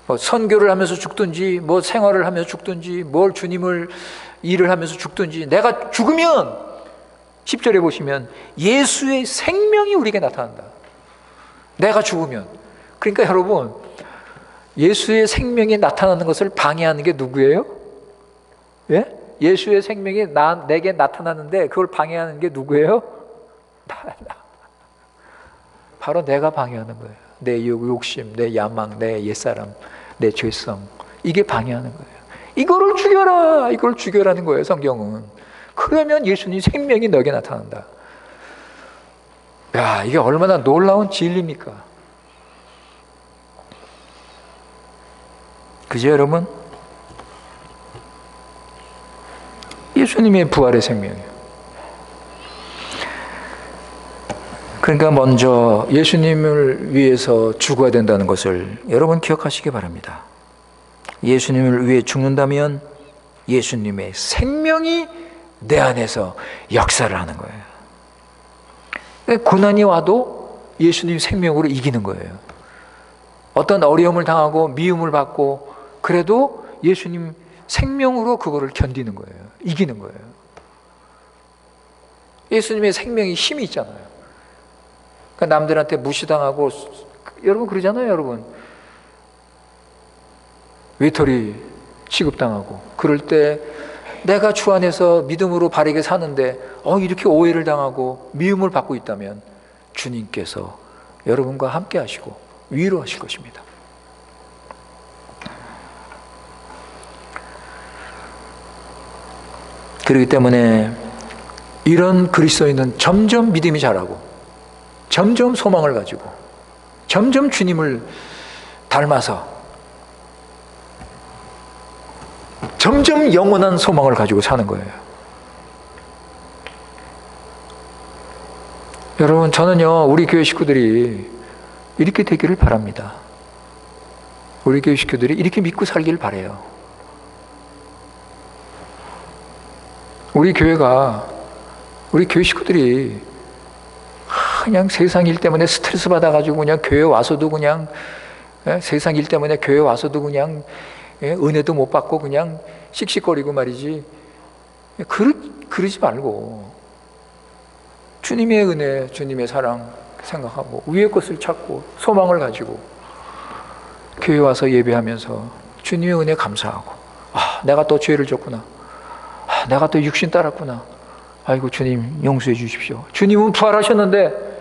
뭐 선교를 하면서 죽든지 뭐 생활을 하면서 죽든지 뭘 주님을 일을 하면서 죽든지, 내가 죽으면 10절에 보시면 예수의 생명이 우리에게 나타난다. 내가 죽으면. 그러니까 여러분, 예수의 생명이 나타나는 것을 방해하는 게 누구예요? 예? 예수의 생명이 내게 나타나는데 그걸 방해하는 게 누구예요? 바로 내가 방해하는 거예요. 내 욕심, 내 야망, 내 옛사람, 내 죄성, 이게 방해하는 거예요. 이거를 죽여라, 이걸 죽여라는 거예요, 성경은. 그러면 예수님 생명이 너에게 나타난다. 야, 이게 얼마나 놀라운 진리입니까? 그죠, 여러분? 예수님의 부활의 생명이에요. 그러니까 먼저 예수님을 위해서 죽어야 된다는 것을 여러분 기억하시기 바랍니다. 예수님을 위해 죽는다면 예수님의 생명이 내 안에서 역사를 하는 거예요. 고난이 와도 예수님 생명으로 이기는 거예요. 어떤 어려움을 당하고 미움을 받고 그래도 예수님 생명으로 그거를 견디는 거예요. 이기는 거예요. 예수님의 생명이 힘이 있잖아요. 그러니까 남들한테 무시당하고, 여러분 그러잖아요, 여러분. 외톨이 취급당하고 그럴 때 내가 주 안에서 믿음으로 바르게 사는데 이렇게 오해를 당하고 미움을 받고 있다면 주님께서 여러분과 함께 하시고 위로하실 것입니다. 그렇기 때문에 이런 그리스도인은 점점 믿음이 자라고 점점 소망을 가지고 점점 주님을 닮아서 점점 영원한 소망을 가지고 사는 거예요. 여러분, 저는요 우리 교회 식구들이 이렇게 되기를 바랍니다. 우리 교회 식구들이 이렇게 믿고 살기를 바라요. 우리 교회가, 우리 교회 식구들이 그냥 세상 일 때문에 스트레스 받아가지고 그냥 교회 와서도 그냥 세상 일 때문에 교회 와서도 그냥 은혜도 못 받고 그냥 씩씩거리고 말이지. 그러지 말고 주님의 은혜, 주님의 사랑 생각하고 위의 것을 찾고 소망을 가지고 교회 와서 예배하면서 주님의 은혜 감사하고, 내가 또 죄를 졌구나. 내가 또 육신 따랐구나. 아이고 주님 용서해 주십시오. 주님은 부활하셨는데,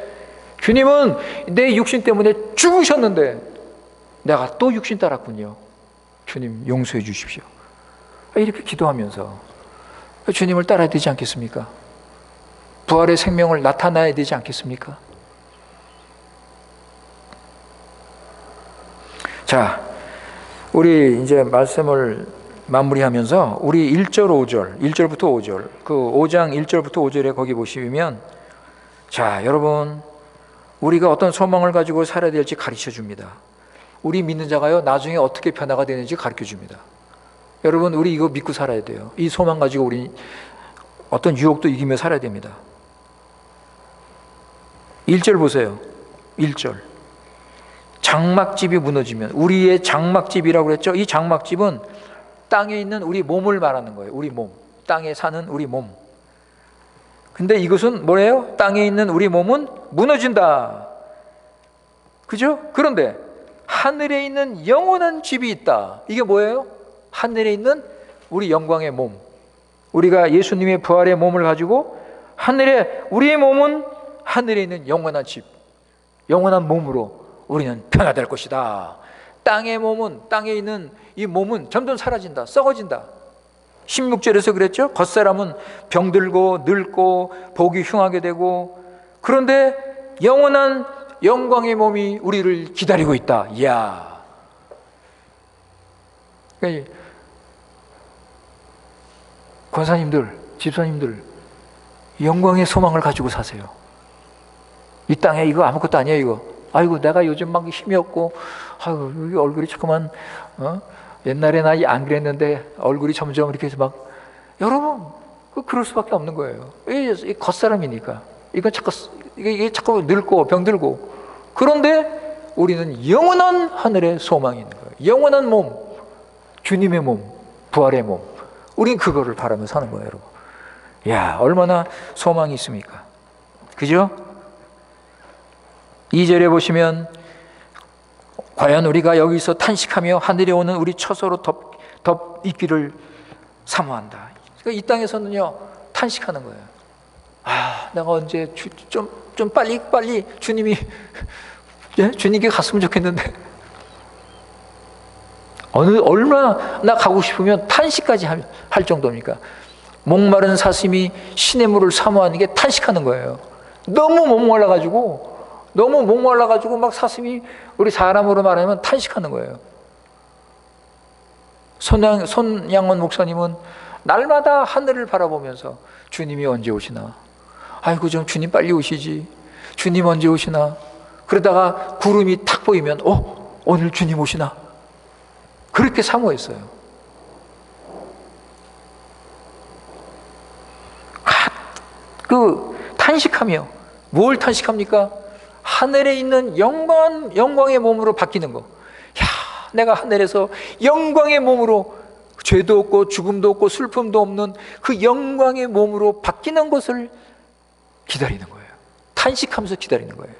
주님은 내 육신 때문에 죽으셨는데 내가 또 육신 따랐군요. 주님 용서해 주십시오. 이렇게 기도하면서 주님을 따라야 되지 않겠습니까? 부활의 생명을 나타나야 되지 않겠습니까? 자, 우리 이제 말씀을 마무리하면서 우리 1절 5절, 1절부터 5절, 그 5장 1절부터 5절에 거기 보시면, 자, 여러분, 우리가 어떤 소망을 가지고 살아야 될지 가르쳐 줍니다. 우리 믿는 자가요, 나중에 어떻게 변화가 되는지 가르쳐 줍니다. 여러분, 우리 이거 믿고 살아야 돼요. 이 소망 가지고 우리 어떤 유혹도 이기며 살아야 됩니다. 1절 보세요. 1절. 장막집이 무너지면, 우리의 장막집이라고 그랬죠? 이 장막집은 땅에 있는 우리 몸을 말하는 거예요. 우리 몸. 땅에 사는 우리 몸. 근데 이것은 뭐예요? 땅에 있는 우리 몸은 무너진다. 그죠? 그런데 하늘에 있는 영원한 집이 있다. 이게 뭐예요? 하늘에 있는 우리 영광의 몸. 우리가 예수님의 부활의 몸을 가지고 하늘에, 우리의 몸은 하늘에 있는 영원한 집, 영원한 몸으로 우리는 변화될 것이다. 땅의 몸은, 땅에 있는 이 몸은 점점 사라진다. 썩어진다. 16절에서 그랬죠? 겉사람은 병들고 늙고 보기 흉하게 되고, 그런데 영원한 영광의 몸이 우리를 기다리고 있다. 이야. 권사님들, 집사님들, 영광의 소망을 가지고 사세요. 이 땅에 이거 아무것도 아니에요. 이거. 아이고 내가 요즘 막 힘이 없고, 아이고 여기 얼굴이 자꾸만 옛날에 나 안 그랬는데 얼굴이 점점 이렇게 해서 막, 여러분 그럴 수밖에 없는 거예요. 이 겉사람이니까. 이게 자꾸 늙고 병들고. 그런데 우리는 영원한 하늘의 소망이 있는 거예요. 영원한 몸, 주님의 몸, 부활의 몸. 우린 그거를 바라며 사는 거예요, 여러분. 야, 얼마나 소망이 있습니까? 그죠? 2절에 보시면, 과연 우리가 여기서 탄식하며 하늘에 오는 우리 처소로 덮 있기를 사모한다. 그러니까 이 땅에서는요, 탄식하는 거예요. 아, 내가 언제 좀 빨리 주님이, 예? 주님께 갔으면 좋겠는데, 얼마나 가고 싶으면 탄식까지 할 정도입니까? 목마른 사슴이 시냇물을 사모하는 게 탄식하는 거예요. 너무 목말라가지고 막 사슴이, 우리 사람으로 말하면 탄식하는 거예요. 손양원 목사님은 날마다 하늘을 바라보면서 주님이 언제 오시나? 아이고 좀 주님 빨리 오시지. 주님 언제 오시나? 그러다가 구름이 탁 보이면 오늘 주님 오시나? 그렇게 사모했어요. 탄식하며, 뭘 탄식합니까? 하늘에 있는 영광의 몸으로 바뀌는 거. 야, 내가 하늘에서 영광의 몸으로, 죄도 없고 죽음도 없고 슬픔도 없는 그 영광의 몸으로 바뀌는 것을 기다리는 거예요. 탄식하면서 기다리는 거예요.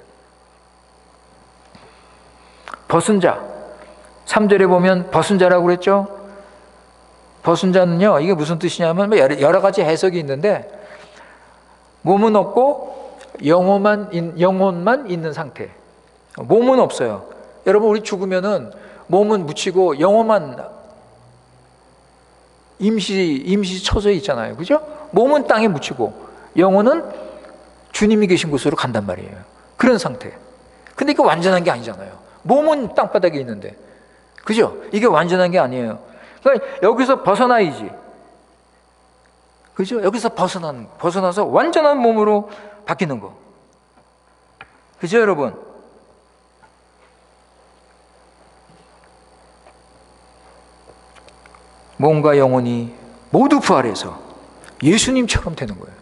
벗은 자, 3절에 보면 벗은 자라고 그랬죠? 벗은 자는요, 이게 무슨 뜻이냐면 여러 가지 해석이 있는데, 몸은 없고 영혼만 있는 상태. 몸은 없어요. 여러분, 우리 죽으면은 몸은 묻히고 영혼만 임시 처소에 있잖아요. 그죠? 몸은 땅에 묻히고 영혼은 주님이 계신 곳으로 간단 말이에요. 그런 상태. 근데 이게 완전한 게 아니잖아요. 몸은 땅바닥에 있는데. 그죠? 이게 완전한 게 아니에요. 그러니까 여기서 벗어나야지. 그죠? 여기서 벗어나서 완전한 몸으로 바뀌는 거. 그죠, 여러분? 몸과 영혼이 모두 부활해서 예수님처럼 되는 거예요.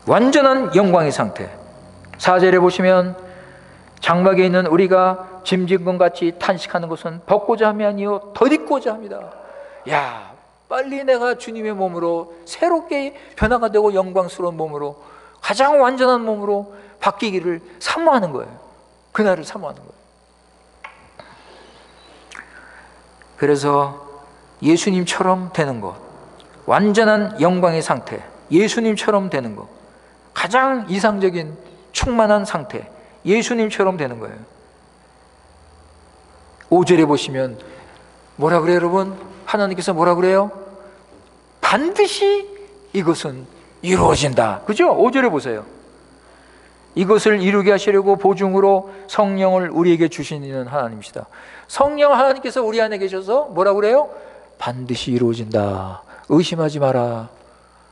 완전한 영광의 상태. 4절에 보시면, 장막에 있는 우리가 짐진 것 같이 탄식하는 것은 벗고자 함이 아니요 덧입고자 합니다. 야, 빨리 내가 주님의 몸으로 새롭게 변화가 되고 영광스러운 몸으로, 가장 완전한 몸으로 바뀌기를 사모하는 거예요. 그날을 사모하는 거예요. 그래서 예수님처럼 되는 것, 완전한 영광의 상태, 예수님처럼 되는 거, 가장 이상적인 충만한 상태, 예수님처럼 되는 거예요. 5절에 보시면 뭐라 그래요, 여러분? 하나님께서 뭐라 그래요? 반드시 이것은 이루어진다. 그죠? 5절에 보세요. 이것을 이루게 하시려고 보증으로 성령을 우리에게 주시는 하나님이시다. 성령 하나님께서 우리 안에 계셔서 뭐라 그래요? 반드시 이루어진다. 의심하지 마라.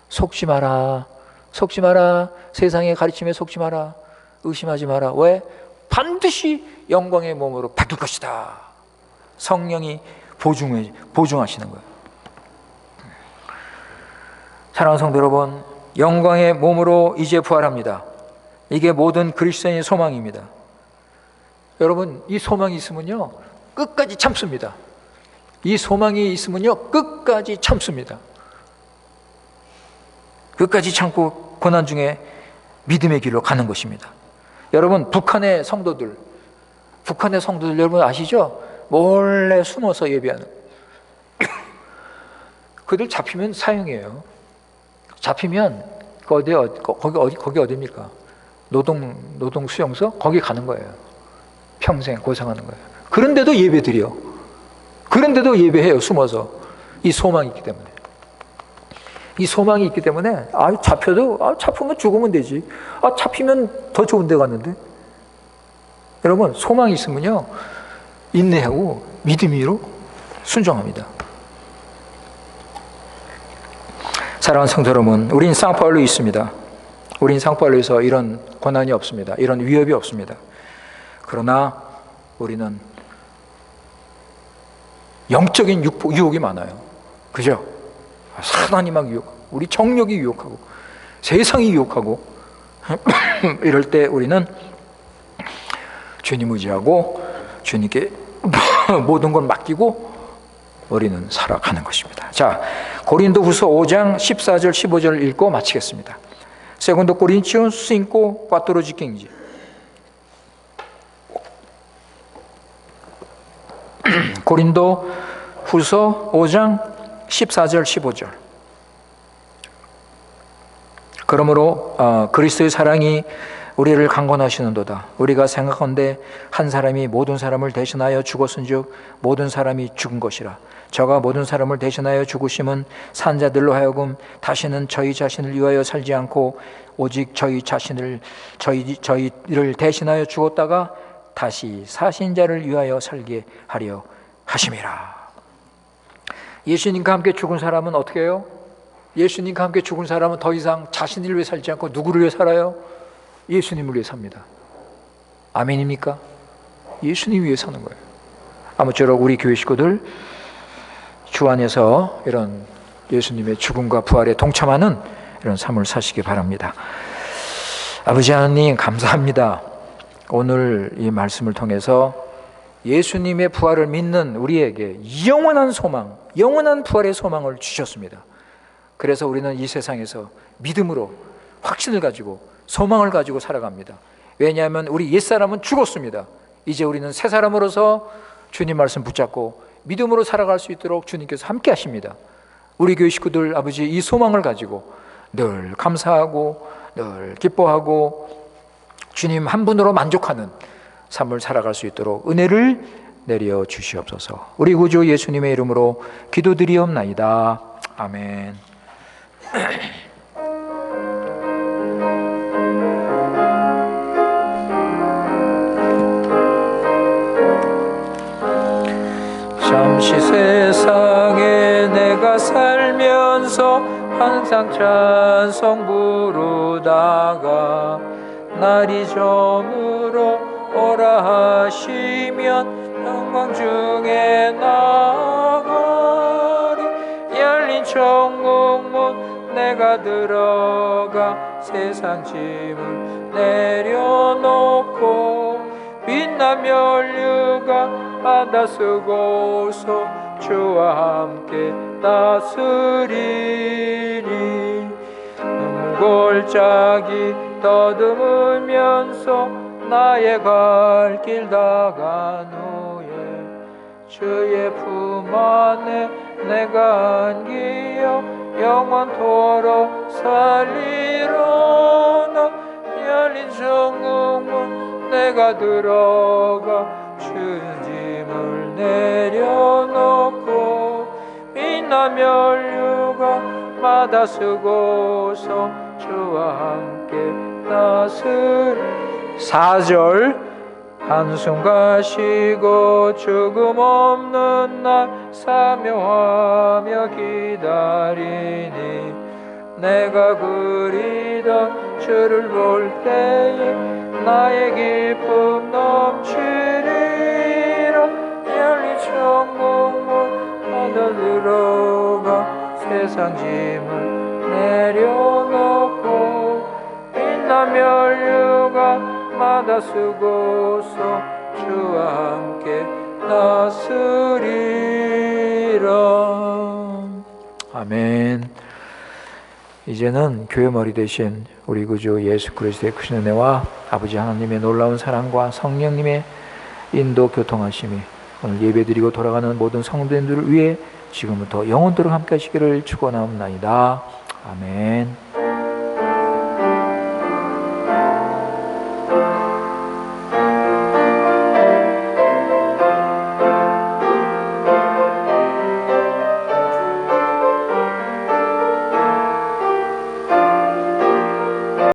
속지 마라. 속지 마라. 세상의 가르침에 속지 마라. 의심하지 마라. 왜? 반드시 영광의 몸으로 바뀔 것이다. 성령이 보증하시는 거예요. 사랑하는 성도 여러분, 영광의 몸으로 이제 부활합니다. 이게 모든 그리스도인의 소망입니다. 여러분, 이 소망이 있으면요 끝까지 참습니다. 이 소망이 있으면요 끝까지 참습니다. 끝까지 참고 고난 중에 믿음의 길로 가는 것입니다. 여러분, 북한의 성도들 여러분 아시죠? 몰래 숨어서 예배하는 그들 잡히면 사형이에요. 잡히면 거기 어디입니까? 노동 수용소 거기 가는 거예요. 평생 고생하는 거예요. 그런데도 예배 드려. 그런데도 예배해요. 숨어서. 이 소망이 있기 때문에. 이 소망이 있기 때문에 잡히면 죽으면 되지. 잡히면 더 좋은 데 갔는데. 여러분, 소망이 있으면요 인내하고 믿음으로 순종합니다. 사랑하는 성도 여러분, 우린 상파울로에 있습니다. 우린 상파울로에서 이런 고난이 없습니다. 이런 위협이 없습니다. 그러나 우리는 영적인 유혹이 많아요. 그죠? 사단이막 유혹, 우리 정욕이 유혹하고 세상이 유혹하고 이럴 때 우리는 주님 의지하고 주님께 모든 걸 맡기고 우리는 살아가는 것입니다. 자, 고린도후서 5장 14절 15절 읽고 마치겠습니다. Secondo Coríntios 5, 14 15. 고린도 후서 5장 14절 15절. 그러므로 그리스도의 사랑이 우리를 강권하시는도다. 우리가 생각한데 한 사람이 모든 사람을 대신하여 죽었은즉 모든 사람이 죽은 것이라. 저가 모든 사람을 대신하여 죽으심은 산자들로 하여금 다시는 저희 자신을 위하여 살지 않고 오직 저희를 대신하여 죽었다가 다시 사신 자를 위하여 살게 하려 하심이라. 예수님과 함께 죽은 사람은 어떻게 해요? 예수님과 함께 죽은 사람은 더 이상 자신을 위해 살지 않고 누구를 위해 살아요? 예수님을 위해 삽니다. 아멘입니까? 예수님 위해 사는 거예요. 아무쪼록 우리 교회 식구들 주 안에서 이런 예수님의 죽음과 부활에 동참하는 이런 삶을 사시기 바랍니다. 아버지 하나님 감사합니다. 오늘 이 말씀을 통해서 예수님의 부활을 믿는 우리에게 영원한 소망, 영원한 부활의 소망을 주셨습니다. 그래서 우리는 이 세상에서 믿음으로 확신을 가지고 소망을 가지고 살아갑니다. 왜냐하면 우리 옛사람은 죽었습니다. 이제 우리는 새 사람으로서 주님 말씀 붙잡고 믿음으로 살아갈 수 있도록 주님께서 함께 하십니다. 우리 교회 식구들 아버지 이 소망을 가지고 늘 감사하고 늘 기뻐하고 주님 한 분으로 만족하는 삶을 살아갈 수 있도록 은혜를 내려 주시옵소서. 우리 구주 예수님의 이름으로 기도드리옵나이다. 아멘. 잠시 세상에 내가 살면서 항상 찬송 부르다가 날이 저물어 오라 하시면 영광 중에 나가리. 열린 천국문 내가 들어가 세상 짐을 내려놓고 빛난 면류가 바다 쓰고서 주와 함께 다스리니. 눈물골짜기 더듬으면서 나의 갈 길 다간 후에 주의 품 안에 내가 안기어 영원토록 살리로나. 열린 성공문 내가 들어가 주의 짐을 내려놓고 빛나며 혈류가 마다 쓰고서 주와 함께 나설. 4절 한숨 쉬고 죽음 없는 날 사명하며 기다리니 내가 그리던 주를 볼 때에 나의 기쁨 넘치리라. 열린 천국문 받아 들어가 세상 짐을 내려놓고 빛나며 혈류가 마다 쓰고서 주와 함께 나으리라. 아멘. 이제는 교회 머리 대신 우리 구주 예수 그리스도의 크신 은혜와 아버지 하나님의 놀라운 사랑과 성령님의 인도 교통하심이 오늘 예배드리고 돌아가는 모든 성도님들을 위해 지금부터 영원토록 함께 하시기를 축원하옵나이다. 아멘.